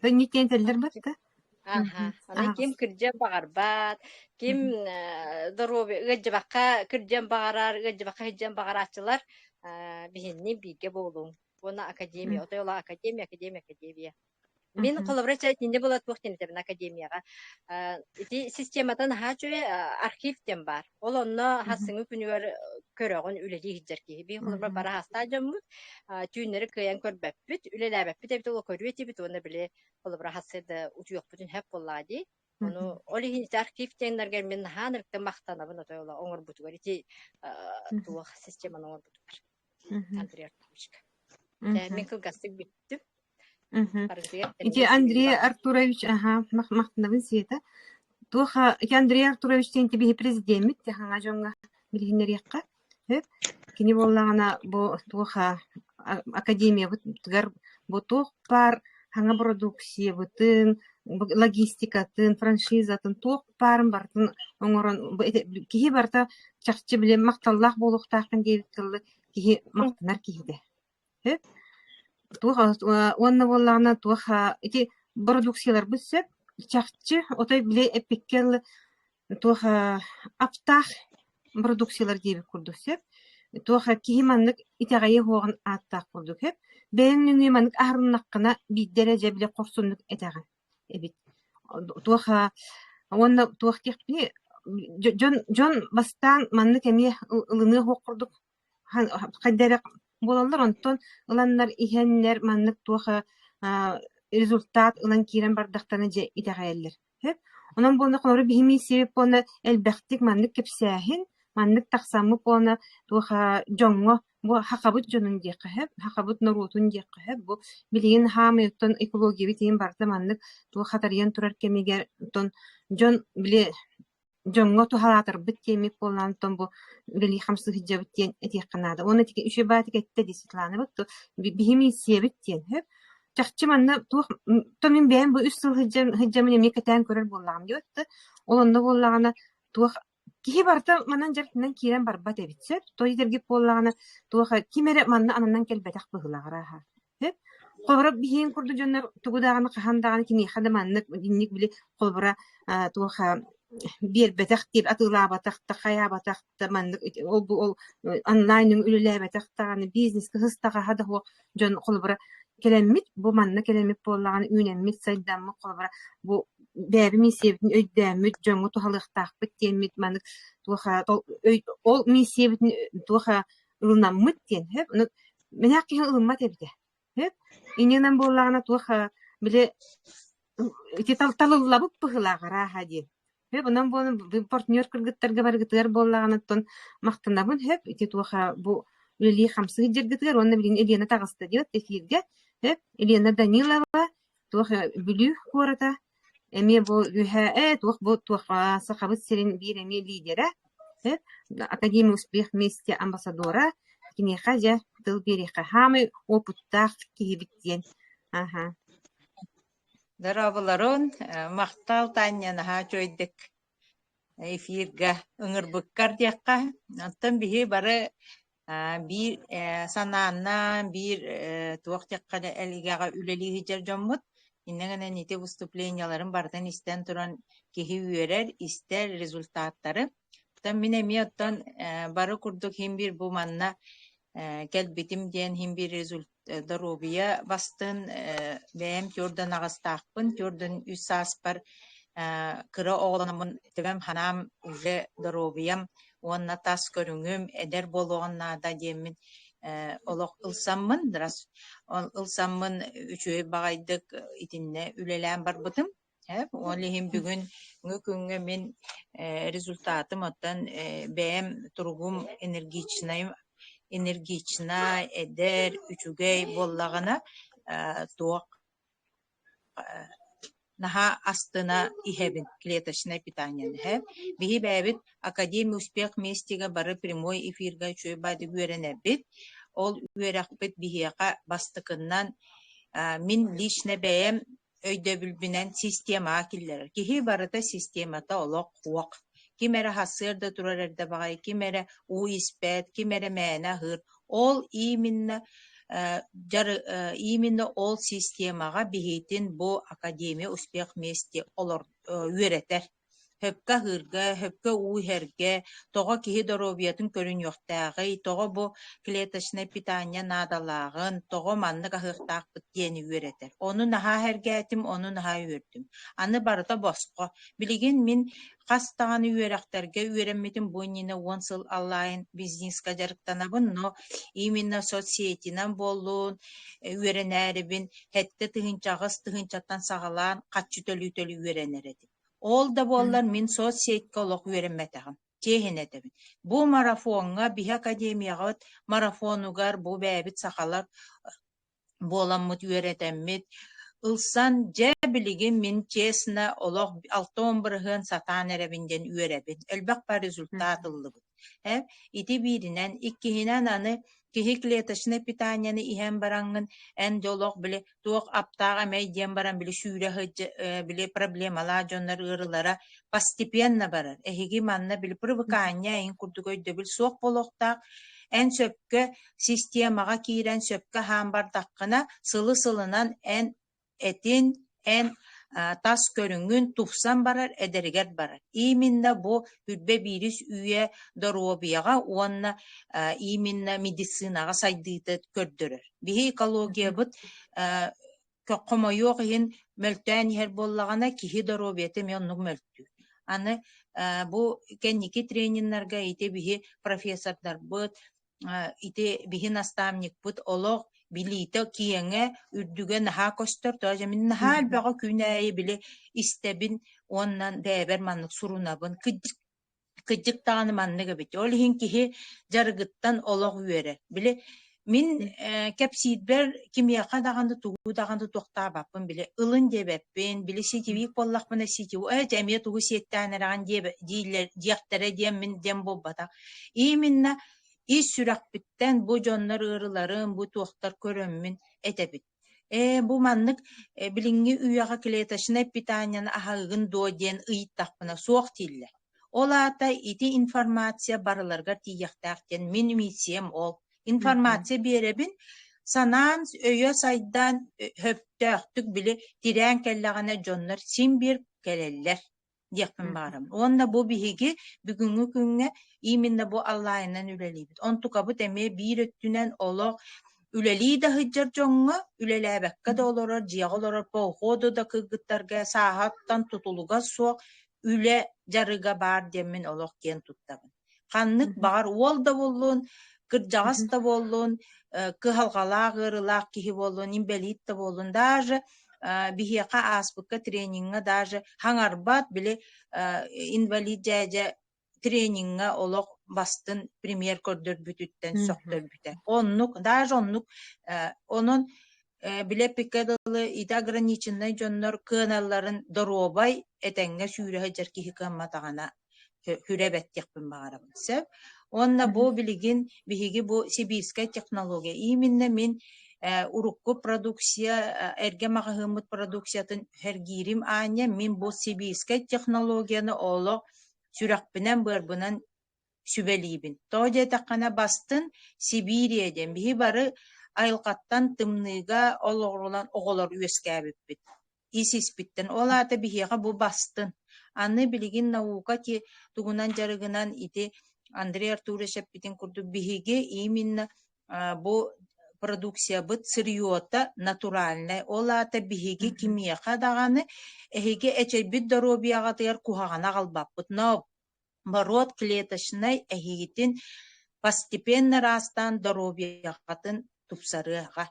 Да нитен телдер батта? Ага, аны ким кырдjan багарбат, ким дороби гыжбакка кырдjan багарар, гыжбакка хыжjan багарачылар бихинни биге болдум. Бона академия, отола академия. Мен коллаборация этинде болот бохтен этебин академияга. Эти системадан хачуе архивтен бар. Ол онно хасыңы күнүгөр көрөгөн үлели хиджерки. Би коллабора бара хастажаммут. Түйнери кыян көрбөппүт, үлелебеппүт деп ол көрүөти бит оны биле коллабора хасыды утуйок бүтүн хеп боллади. Ону олихин архивтенерге мен ханырктан мактанабын отойла оңор бутугар. Эти туох системаны оңор бутугар. Контроль. Мен кылгастык биттим. Ити Андрей Артурович, мактанабын сиета. Туха Андрей Артурович тен тебе президент таханга жонга билгинерекка. Кини боллагана бу туха академия бутгар бутух пар ханга продукция бутын логистикатын франшизатын тух парын бартын оңорон кихи барта чакчы биле макталлах болуктакын дейт кылды кихи мактанар кихиде. Туха онна боллагана туха эти продукциялар бүссөп чакчы отой биле эпиккел туха аптах продукциялар дейби курдусеп туха кихиманнык итагайы хооган аттак курдук хеп бээннүнү маннык арыннаккына биддереже биле корсуннук этаган эбит туха онна тух техни жон бастан маннык эми ылыны хокурдук кайдара болалар онтон ыланнар ихеннер маннык туха результат ылан кирен бардактаны же итагайлер хеп онон болна колору бихими себеп оны элбехтик маннык кепсяхин маннык таксамы пона туха жоңго бу хакабыт жонун дияка хеп хакабыт норутун дияка хеп бу билигин хамыттан экология тиин барда маннык туха хатарыян турар кемигер тон жон биле жоңго тухалатыр бит темик болантон бу били хамсы хиджабыт тиен этияканада оны тике үшө баатик этте диситланы бут бихими себет тиен хеп чакчы манна тух томин бэм бу үс сыл хиджамын эмне кетен көрөр боллагам диотты олонда боллагана тух кихи барта манан жаркынан кирен барбат эбитсеп той дерги боллагана туха кимере манна ананан келбетак быгылагараха хеп колбора биһиин курду жоннор тугудаганы кахандаганы кини хадаманнык динник биле колбора туха биэрбэтэх дип атыылаабатахта хайаабатахта маннык ол онлайнын үлэлээбэтахтааны бизнес кыһыстаха хада хуо дьон холбара келеммит бу манна келеммит боллаган үнеммит сайдаммы холбара бу бээби миссиебитин өйдөөмүт жоңу тухалыктаахпыт диэммит маннык туха ол миссиебитин туха ылынаммыт диэн хеп меняк киһин ылыммат эбите хеп иненен боллагана туха биле ити талыллабыт пыһылагарааха диэн хеп онон бу партнер кыргыттарга баргытыгар боллаганаттан мактанабын хеп ити туха бу үлели хамсы жергытыгар онна билин Елена тагыста диот эфирге хеп Елена Данилова туха бүлү кората эме бу үһэ бу туха сахабыт серин биреме лидера хеп Академия успех вместе амбассадора кини хажа тыл береха хамы опыттах кибиттен аха Дарабыларын мақтал таньянаха чойдык эфирга ыңырбыккар диякка. Антон биһи бары бир санаанна бир туох диякка элигага үлели хижер жоммут. Иннегенен ите выступленияларын бардан истен туран кихи үйерер истер результаттары. Тан мине миоттан бары курдук хим бир бу манна келбитим диен хим бир результат Доробия бастын бәйім түрден ағыстақпын, түрден үс аспар кыра оҕоланамын тибем ханам уже доробиям уонна тас көрүҥүм эдер болуоннаада диэммин олох ылсаммын дырас ылсаммын үчүгэй баҕайдык итинне үлэлээн барбытым олиһин бүгүн күнгө мен результатым оттан бэм туругум энергична эдер үчүгэй боллагана туох наха астына иһэбин клеточное питание биһи бэбит Академия успех местиге бары прямой эфирга үчүгэй байды үөрэнэбит ол үөрэхпит биһиэха бастыкыннан мин лично бэм өйдөбүлбүнэн системаа киллерер киһи барыта системата олох хуок кимере хасыырда турар эрдэ баҕай кимере уу испэт кимере мээнэ ыһыр ол именно ол системага биһиитин бу Академия успех вместе олор үөретер höpkä hırga, höpkä uiherge, togo kihi dorobiyatın körün yoktağıy, togo bu клеточное питание nadalağın, togo manlık ahıqtağıpıt diyeni üreter. Onu naha hergetim, onu naha ürettim. Anı barıta bosko. Biligin min qastağını üyerekterge üyeremetin bu nine 10 yıl online bizneska jarıktanabın, no именно соцсетинен болуun, üyereneribin, hette tıhınçağız tıhınçattan sağalan, qaççı tölü üyereneredi. Ол да боллар мин соцсетке олох үөрэммэтэҕим. Тиэһин этебин. Бу марафонга биһи академияҕа марафонугар бу бэбит сахалар буоламмыт үөретэммит. Ылсан дьэ билигин мин честно олох 6-11 сатаан эребинден үөребин. Элбэх ба результат ыллыбыт. Ити бииринен иккиһинен аны киһи клеточное питанияны иһэн бараңын эн жолох биле туох аптаах эмэй диэн баран биле сүүрэ биле проблемалаа дьоннор ырылара постепенно барар. Эһиги манна биле привыкание ин курдугойдө бил суох болохтаах эн сөпкө системага киирен сөпкө хаан бардаккына сылы-сылынан эн этин эн тас көрүңүн тухсан барар, эдеригер барар. Именно бу хүрбе бирис үйе доробияга, уонна именно медицинага сайдыйты көрдөрөр. Биһи экология бут көккомойуох иһин мөлтөөн иһэр боллагана киһи доробияты меоннук мөлтүү. Аны бу кенники трениннарга ити биһи профессордар бут, ити биһи наставник бут олох билите киеңе үрдүгө наха көстөр тоже мин наха албага күнәйи биле истебин оннан бэбер маннык сурунабын кыджык таганы манныга бит ол хин киһи жаргыттан олох үере биле мин кепсидбер кимияка даганды тугу даганды тохтаабаппын биле ылын дебеппин биле сетивик боллакпына сетиу жамия тугу сеттаанераган диэхтере диэн мин дем болбата именно ис сүрэхпиттен бу дьоннор ырыларын бу туохтар көрөммүн этебит. Бу маннык билинги үйага клеточное питанияны ахагын дуоден ыйыттахпына суох тилле. Олата ити информация барыларга тиехтахтен мин миссиям ол. Информация беребин санаан өйө сайдан höptöөхтүк били тирään келлэгане дьоннор син бир келеллер. Диэхпин баарым. Онна бу биһиги бүгүнгү күнгө именно бу аллайынан үлелибит. Онтукабыт эме биир өттүнен олох үлелии да хыджар жоңго, үлелээбекке да олорор, жиага олорор походу да кыггыттарга саахаттан тутулуга суох үле жарыга баар деммин олох кен туттабын. Ханнык багар уол да боллун, кырдьаҕас да боллун, кыһалҕалаах ырылаах киһи боллун, имбелит да боллун, даже биһиэка ааспыкка тренингга даже хаҥарбат биле инвалид дьээдьэ тренингга олох бастын премьер көрдөрбүтүттен сөхтөрбүтэ. Даже оннук онон биле пикедылы ити ограниченный дьоннор кыаналларын доробай этэҥҥэ сүүрэһэ дьэр киһи кыамматаҕана хүрэбэттиэхпин баҕарабын. Онна бу билигин биһиги бу сибирская технология. Именно мин урукку продукция, эрге маҕаһыыммыт продукциятын хергирим аня мин бу сибирская технологияны олох сүрэхпинэн быарбынан сүбэлиибин. Тоодьэ таххана бастын Сибирияден биһи бары айылкаттан тымныыга олоҕурулан оҕолор үөскээбиппит. Исиспиттен олаата биһиэҕэ бу бастын. Аны билигин наука ти тугунан жарыгынан ити Андрей Артурович эппитин курдук биһиги именно бу продукция быт сырьёта натуральная олата биһиги кимияха даганы эһиги эчейбит доробияга тыгар кухагана галбаппыт но оборот клеточной эһигитин постепенно растан доробиягатын тупсарыга.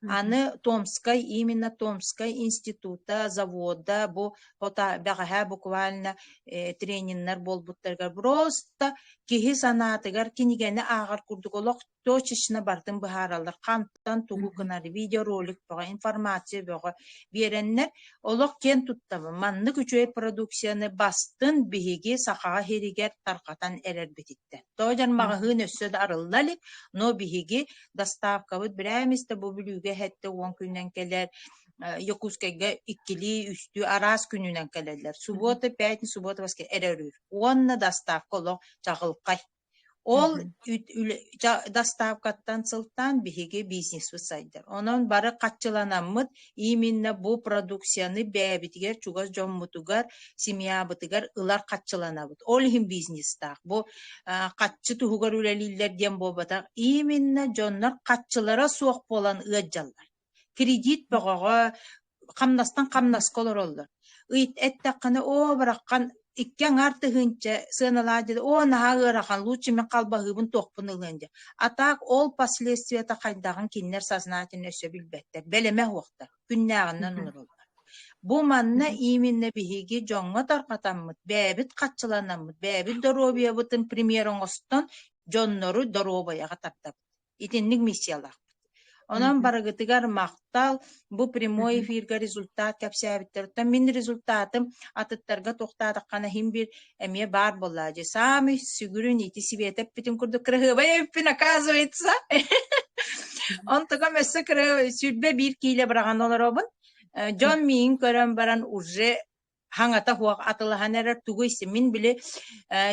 Аны Томской, именно Томской института, завода, бу хота бәғәһә буквально тренинглер болбуттаргар просто киһи санаатыгар кинигени ағар курдук олох точечно бартын быһааралар хантан тугу кынары видеоролик бага информация бага береннер олох кен туттабы манны күчөй продукцияны бастын биһиги сахага херигер таркатан эрербетитте. Тоожар магыһын өссөд арыллали, но биһиги доставкабыт бирәмисте бу бүлүгө хетте 10 күннен келер, Якутскайга иккили үстү арас күнүнен келерлер. Суббота, пятница, суббота, воскресенье эрерүр. Онна доставка олох чагылкай. Ол доставкаттан сылтан биһиги бизнес сайдар. Онон бары катчыланаммыт именно бу продукцияны бәбитигер чугас жоммутугар семьябытыгар ылар катчыланабыт. Ол хим бизнестак. Бу катчы тугар үлелиллер дем болбатак. Именно жоннор катчылара суок болан ыаджаллар. Кредит багага камнастан камнас колороллар. Ыйт эттакканы о бараккан иккен артыгынча сыналады о нагырахан лучше мен калбагыбын токпун ылынча. Атак ол последствия кайдаган киннер сознательно өсө билбеттер. Белеме уакта күннагынан урулар. Бу манна именно биһиги жоңго таркатаммыт, бэбит катчыланаммыт, бэбит доробия бутын примерон остон жоннору доробаяга таптап. Итинник миссиялар. Онан барагытыгар мактал бу прямой эфирга результат кепсәбиттер. Мин результатым атыттарга токтадыккана хим бир эме бар боллажы. Сами сүгүрүн ити сибетеп битин курду крыгыбай эппин оказывается. Он тога мессе крыгыбай сүрбе бир киле бараган олоробун. Жон мин көрөн баран уже хаңата хуак атылаханерер тугуйсы мин биле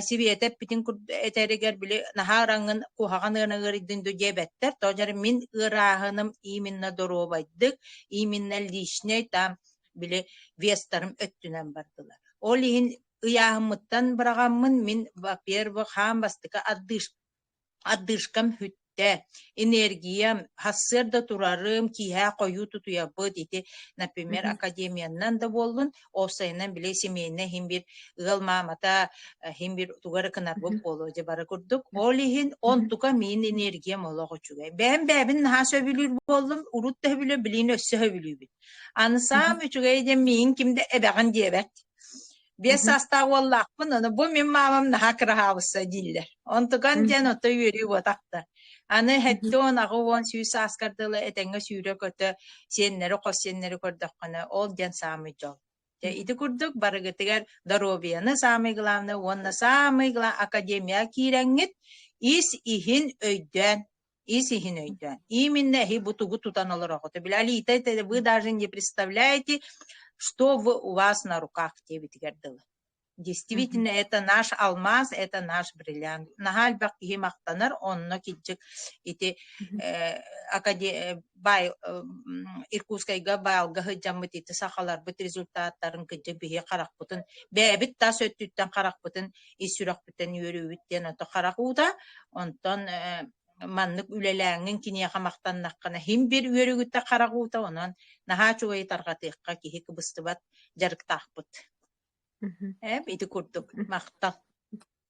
сибиетеп битин этерегер биле нахараңын кухаганырын дөдебеттер тожар мин ырахыным именно доробайдык именно лишней там биле вестарым өттүнен бардылар. Ол ин ыяхымыттан барагаммын мин во-первых хам бастыка аддышкам хүтте энергиям хассырда турарым киһа кою тутуябыт ити например академиянан да болдун осайынан биле семейне хим бир ылмамата хим бир тугары кынарбып болу же бары курдук олихин онтука мен энергиям олого чугай бэбин наха сөбүлүр болдум урут да биле билин өссө сөбүлүбүт анысам үчүгай же мен кимде эбеган дебет бес состав оллакпын аны бу мен мамам наха кырахабыса диллер онтуган жан ото үйрү батакта аны хэттон агуон сүүс аскардылы этеңге сүүрө көтө сеннери косеннери көрдөккана ол жан самый жол. Ити курдук барыгытыгар доробияны самый главный, онна самый главный академия киреңит ис ихин өйдөн. Именно хи бутугу тутан олорогото. Билалита, вы даже не представляете, что у вас на руках тебитигер дылы. Действительно, это наш алмаз, это наш бриллиант. Нахальбак химахтанар, онно киджик ити бай Иркутскайга байлга хыджаммыт ити сахалар бит результаттарын киджик бихи каракпытын. Бэбит тас өттүттен каракпытын, исүракпытын үйрүбүттен ото каракууда, онтон маннык үлеләңин киния хамактаннаккана хим бир үйрүгүттэ каракууда, онон наха чугай таргатыакка кихи кыбыстыбат жарыктаакпыт. Ити курдук мактал.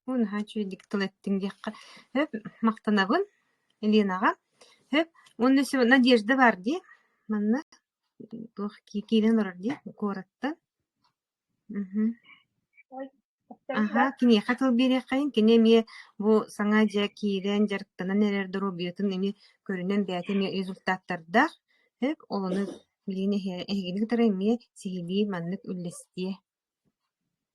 Он хачу диктолеттин дияққа. Мақтанабын Еленаға. Онда сё надежда бар ди. Манна тох кирен орар ди гораттан. Аха, кине хатыл бере кайын, кине ме бу саңа жа кирен жарыктанан эрер доробиятын эми көрүнөн бәтеме результаттарда. Олону билине эгени тара эми сигили маннык үллестие.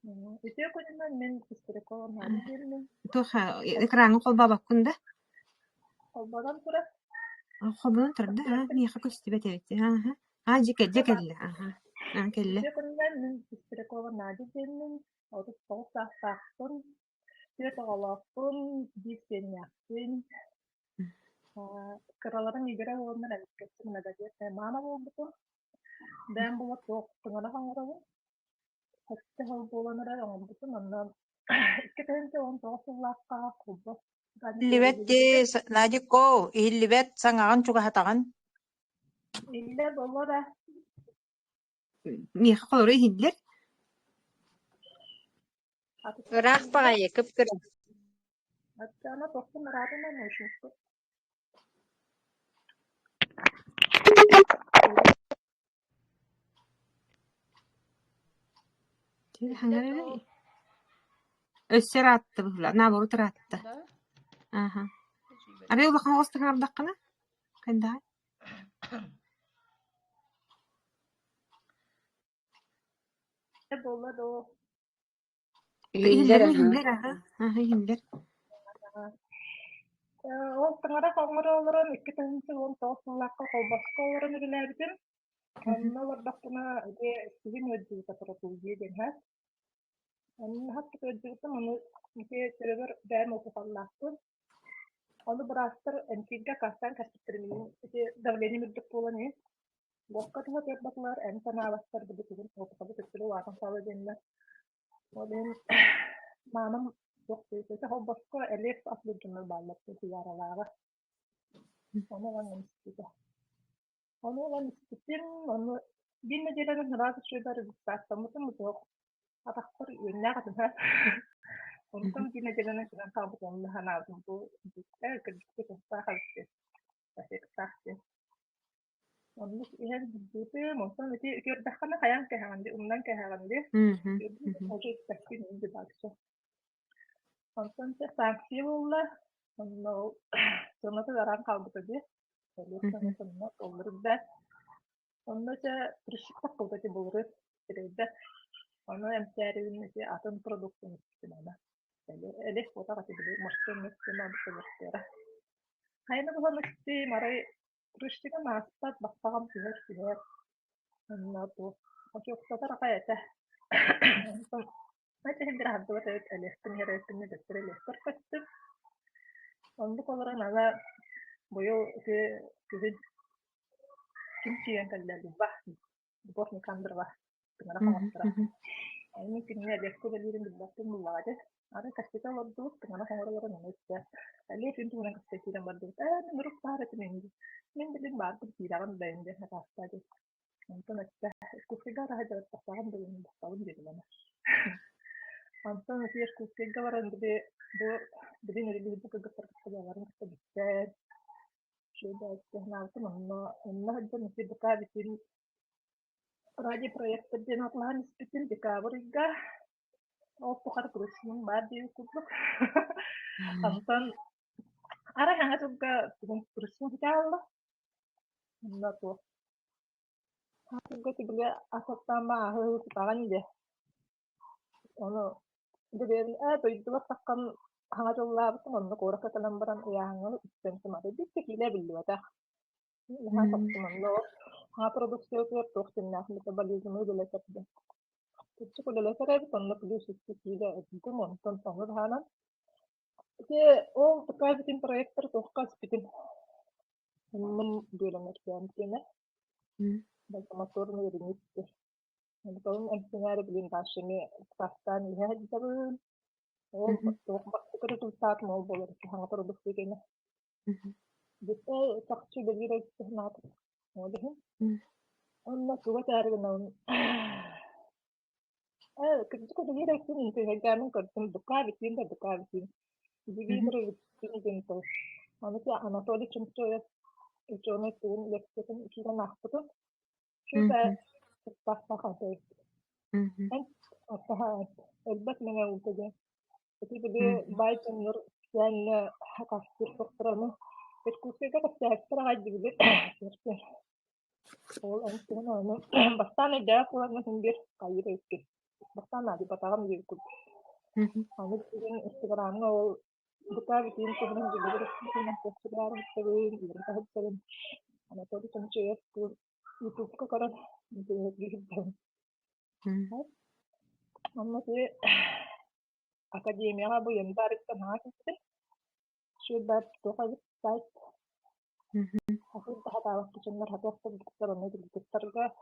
Үтө көтүнөн мен истериколор надырмын. Тоха экраны колба баккында. Колбадан тура. Колбадан турда, миха көстүбөтөбүт. Жекелле. Келле. Үтө көтүнөн мен истериколор надырмын. Отуп токтактын. Үтө оголоптун, дисенняктын. Кыраларын игере олондар алыскетин нададет. Мама болбутун. Бен болот токтуңара хаңырабы. Хотя боланlara oldu. Ondan iki tane on tohumlakka kubba Ihillibet ti Nadiko, ihillibet saŋaҕын чугаһатаҕын. İlle dolu da Миэхэ холору иһиллэр. Ыраах баҕайы, кыпкыра. atacağına tostun aradığında ne işin? Хангара өссөр атты була. Наоборот атты. Ага. Аби улахан остан ардаккана? Канда? Dolu da o. Иһиллэр, Иһиллер ага. Ага, иһиллер. O tangara kongoro olurum iki tanesi on toslakka kolbaska olurum ibilerdim. Amma wardakuna de sizin ödü tataratu diye ha. Amma hatta ödü onu ke server dam okufallaktı. Onu brastır enkiga kasan kasıttırmayın. İşte davleni müddət olanı. Bokkat ha tepbatlar en sana avastar gibi sizin okufalı tutulu vakın sağlayınlar. Onun manam yok işte kolbaska elif aslı cümle bağlattı tiyaralara. Onu ben istedim. Onu ben istedim. Onu bilmediğlerin razı şeyler istedim. Yok. Ataklar yönler kadar. Onu tam bilmediğlerin şeyler kabul olmalı. Hanım bu kırıklık sahası. Başka sahası. Onu ihan begitu. Mungkin nanti kita kan kayak kehangan undan kehangan dia. Мгм. Jadi oke pasti ini bakso. Mungkin saya sanksi lah. Onu sonra da orang kaldı dia. Jadi sana olur da. Onu saya tersikap kalau tadi boleh. Jadi onu emperyalin itu atau produksi mana. Jadi eleh kota kasih beli masker mana bisa. Kayaknya kalau mesti marai terus kita masuk bakal sihir. Nah tuh, aku kata kayak teh. Macam hendak hantu itu eleh penyeretannya dari eleh terkait. Untuk orang nala boyo ke kimchi yang kalau lebah, lebah ni kan berwah tengah kawasra. Ini kimnya dia tu beli di lebah tu mula aja. Ada kasih tahu waktu tengah orang Indonesia. Lalu itu orang kasih kita bantu. Menurut para temannya, beli bantu tidak kan lain dia rasa aja. Untuk nanti aku segar aja pasangan dengan tahun jadi mana. Untuk nanti aku segar orang beli dari itu ke orang kita. Sudah kenal tu mana aja mesti dekat di sini. Raja proyek terjenat lahan seperti di Kaburiga. Oh, pokar terus yang badi kupluk. Anton, ada yang ada juga terus yang kalau, enggak tuh. Aku juga tiba asal sama aku sekarang aja. Ono, jadi tuh itu takkan hangat Allah itu untuk orang ketelambaran yang dan semua itu kita beli ada. Ini hangat teman lo, hangat produksi itu tuh jenak metabolisme itu lekat deh. Itu kalau lekat itu kan lebih sulit juga. Itu nonton sangat hanan. Oh, terkait dengan proyek tertukas bikin dua macam macamnya, dan motor ni ringan. Kalau engineer bikin pasien pastan ya, jadi oh, waktu resultat mau boleh hangat produksi kena. Jadi tak cuba beli lagi sebentar. Mungkin, orang tua cari kenal. Kerja beli lagi ni, saya jangan kerja buka bikin. Jadi bikin tu. Manusia anak tu ada contoh Jono tuh leksetin kita nakputun sudah terpaksa kata kan apa elbet mengenai saja jadi dia baik menurut yang hakasir dokternya itu kita kesehatan aja gitu kalau itu mana bahkan ada pulang sendiri kayak itu bahkan ada patahan gitu kamu bikin Instagram nggak buka bikin sebenarnya juga bikin Instagram sebenarnya anak tuh contoh YouTube ko karon gitu. Mama sih akademia nga bo yan barit ka na kasi sudah to ka site. Ako tahatawag ko siya hatawag ko karon na dito targa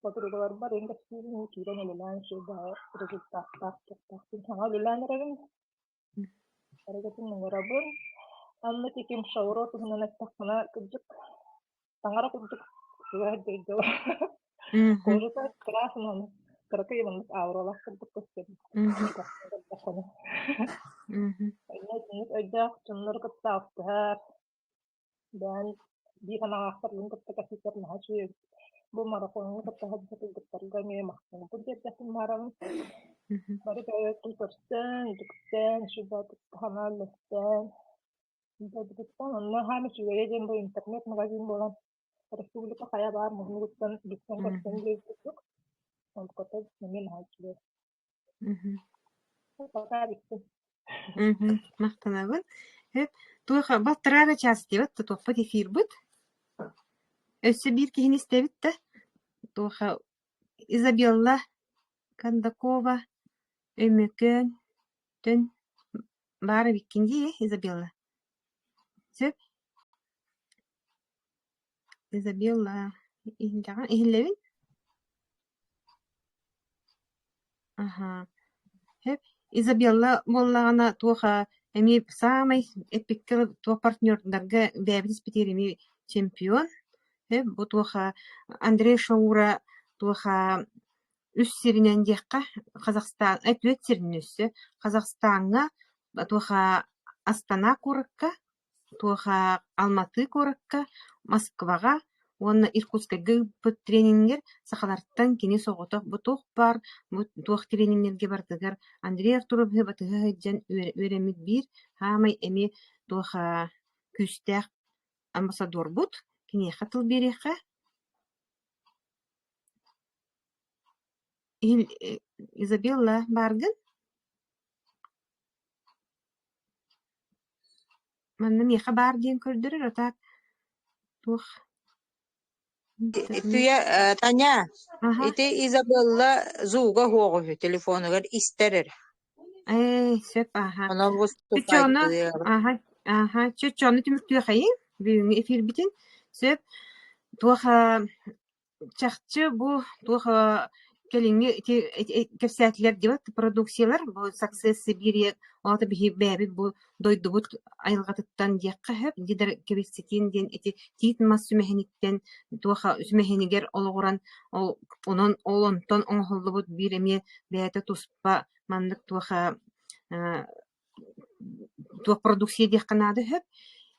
pagrugar ba rin kasi ni kira na lang sudah resulta tak nga lulan na rin. Арагатын ныңырабын. Анна текем шауро туһунан аттахана кырдык. Таңара кырдык. Сугар дойдо. Кожута красный. Каракай манас ауралах кырдык көстен. Нет, айдах чыннар кыттаактар. Дан би канаактар лын кытта каситер нахачу. Бу марафонун кытта хаддыктарга ме мактан. Бу дердесин марамын. Бары кылтырстан, итиктен, шубат каналлыктан. Дагыстан онна хами чугережен бу интернет магазин болан. Республика хая бар мугуттан биттен кыттан дейдик. Он котод мен хачу. Пока битти. Мактанабын. Туха баттырара части бат топпа эфир бит. Өссө бир кихин истебит да. Туха Изабелла Кондакова Өмөкөн төн бары биккинди Изабелла. Сөп Изабелла ихиндаган ихиллебин. Ага. Хеп Изабелла боллагана туха эми самый эпиккер туа партнердарга бэбис питереми чемпион. Хеп бу туха Андрей Шаура туха үс сиринен декка Казакстан эпүет сиринөссө Казакстанга туха Астана куракка туха Алматы куракка Москвага онна Иркутска гып тренингер сахаларттан кини согото бу тух бар бу тух тренингерге бардыгар Андрей Артуров батыга жан өремит бир хамай эми туха күстәк амбассадор бут кини хатыл береха Изабелла баргын манна меха бар диен көрдөрөр атак тух Туя Таня, ити Изабелла зуга хуогу телефонугар истерер. Сөп аха. Она Чучоно выступает. Чучоно түмүктүө хайын бүгүн эфир битин сөп туха чакчы бу туха келинги кепсәтләр дибат продукциялар бу Success Siberia аты бихи бәби бу дойдубут айылгатыттан дияққа хөп дидер кебестетин ден эти титмас сүмехениттен туха сүмехенигер олгоран ол онон олонтон оңхоллубут биреме бәте туспа мандык туха тух продукция дияққанады хөп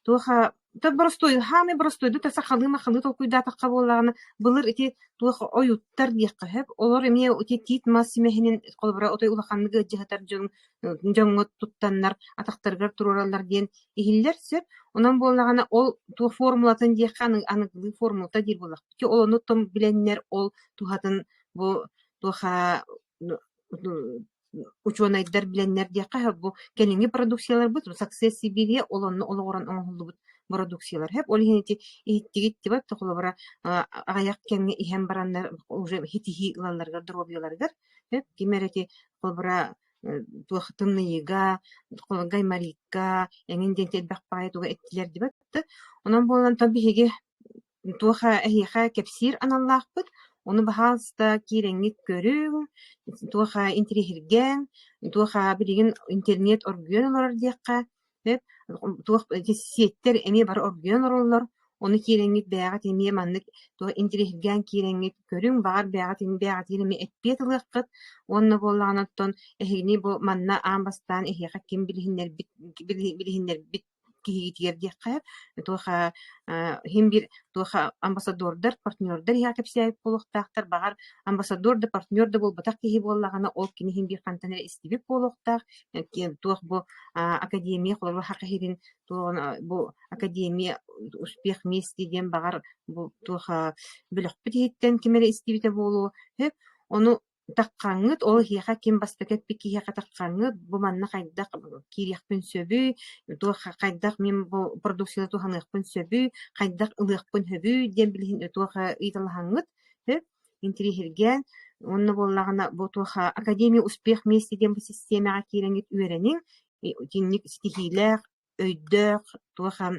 туха та простой хами простой да сахалыма халы толкуйда такка боллаганы былыр эти тух оюттар дияққа хөп олар эме эти титмас сүмехенин колбара отой улаханныгы жахатар жоңгот туттаннар атактаргар туралар ден ихиллер сөп онан боллагана ол ту формулатын дияққаны аныгы формулата дир болак ки олону том биленнер ол тухатын бу туха ученыйдар биленнер дияққа бу келинги продукциялар бут Success Siberia олонну олгоран оңхулбут продукциялар хеп олихинити иттигит дибат тохлобара аяк кемге иһем бараннар уже хитихи лалларга дробияларгар хеп кимерети колбара туахтынныйга гаймарикка эңинден тедбакпай туга эттилер дибат онан болан табиһиге туаха эхиха кепсир аналлаахпыт onu bahalsta kirengit көрүң туаха интерихирген туаха билигин интернет оргионалар диякка деп туах сеттер эми бар оргионалар onu kirengit бягат эми маннык туа интерихирген киреңит көрүң бар бягат эми этпетылыккыт онно боллаганаттан эхигини бу манна амбастан эхиха ким билихиннер бит кигитер диякка туаха хим бир туаха амбассадордар партнердар я кепсәй полуктактар багар амбассадор да партнер да бол батак ки боллагана ол кини хим бир кантанер истибек полуктак туах бу академия колор хакырин бу академия успех вместе ден багар бу туаха билек битеттен кимере истибите болу хеп ону таккаңыт ол хиха ким бастакет пики хиха таккаңыт бу манна кайдак кирихпин сөбү туаха кайдак мен бу продукция туханыхпин сөбү кайдак ылыхпын хөбү дем билин туаха италхаңыт деп интерихирген онны боллагана бу туаха академия успех вместе дем системага киреңит үйренин тинник стихилер өйдök туаха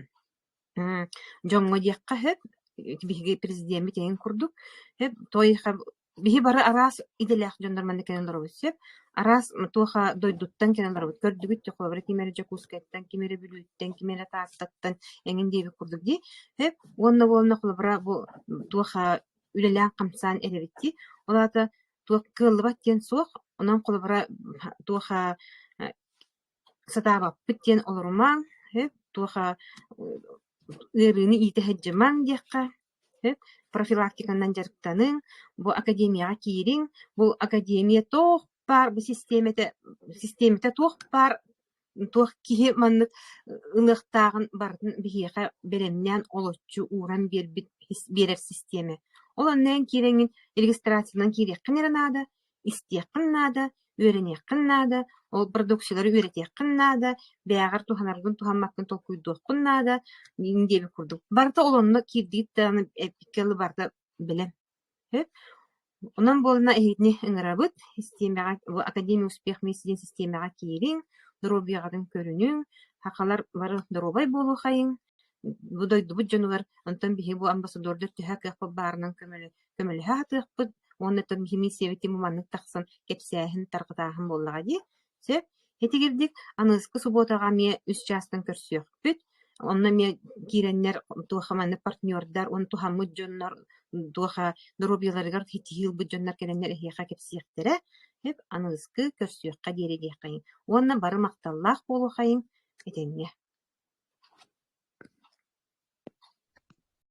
жоңго диякка хөп биги президент битен курдук хөп тойха биһи бары араас иделээх дьоннор манна кенелер өссөп араас туоха дойдуттан кенелер өт көрдүгүт төхөлөр кимере жакускаттан кимере бүлүттен кимере тааттаттан эңин деби курдук ди хеп онна болна кулбара бу туоха үлелээн камсаан эребитти олата туох кыллыбат тен суох онон кулбара туоха сатаабаппыт тен олорумаң хеп туоха ырыны иитэхэджимаң диэхха хеп профилактиканан жарыктаның бу академияга киириң бу академия тоох бар бу системете тоох бар туох киһи маннык ылыахтаагын бардын биһиэхэ беремнээн олоччу ууран берер системе ол оннээн киирэҥин регистрациянан киириэххин эранаада истиэххин наада үөрэниэххин наада ол продукциялары үөретиэххин наада бээгэр туханаргын тухаммаккын толкуйдуоххун наада диэби курдук барда олонно киирдиит дааны эпиккелы барда билем онон буолна эһитни ыҥырабыт системага бу академия успех месидин системага киириң доробиягатын көрүнүң хакалар бары доробай буолухайың бу дойдубут дьонугар онтон биһи бу амбассадордор түһэ кыахпыт баарынан көмөлөһө атыахпыт оннотон биһи миссиэбити муманнык тахсан кэпсээһин таргытааһын буоллаҕа дии сөп хетигирдик аныыскы суботаҕа миэ үс чаастан көрсүөхпүт онно миэ киирэннэр туоха маннык партньордар он тухаммыт дьоннор туоха доробияларыгар хитиилбыт дьоннор кэлэннэр эһиэхэ кэпсиэхтерэ хеп аныыскы көрсүөххэ диэри диэххайыҥ уонна бары макталлаах буолухайыҥ этэҥҥэ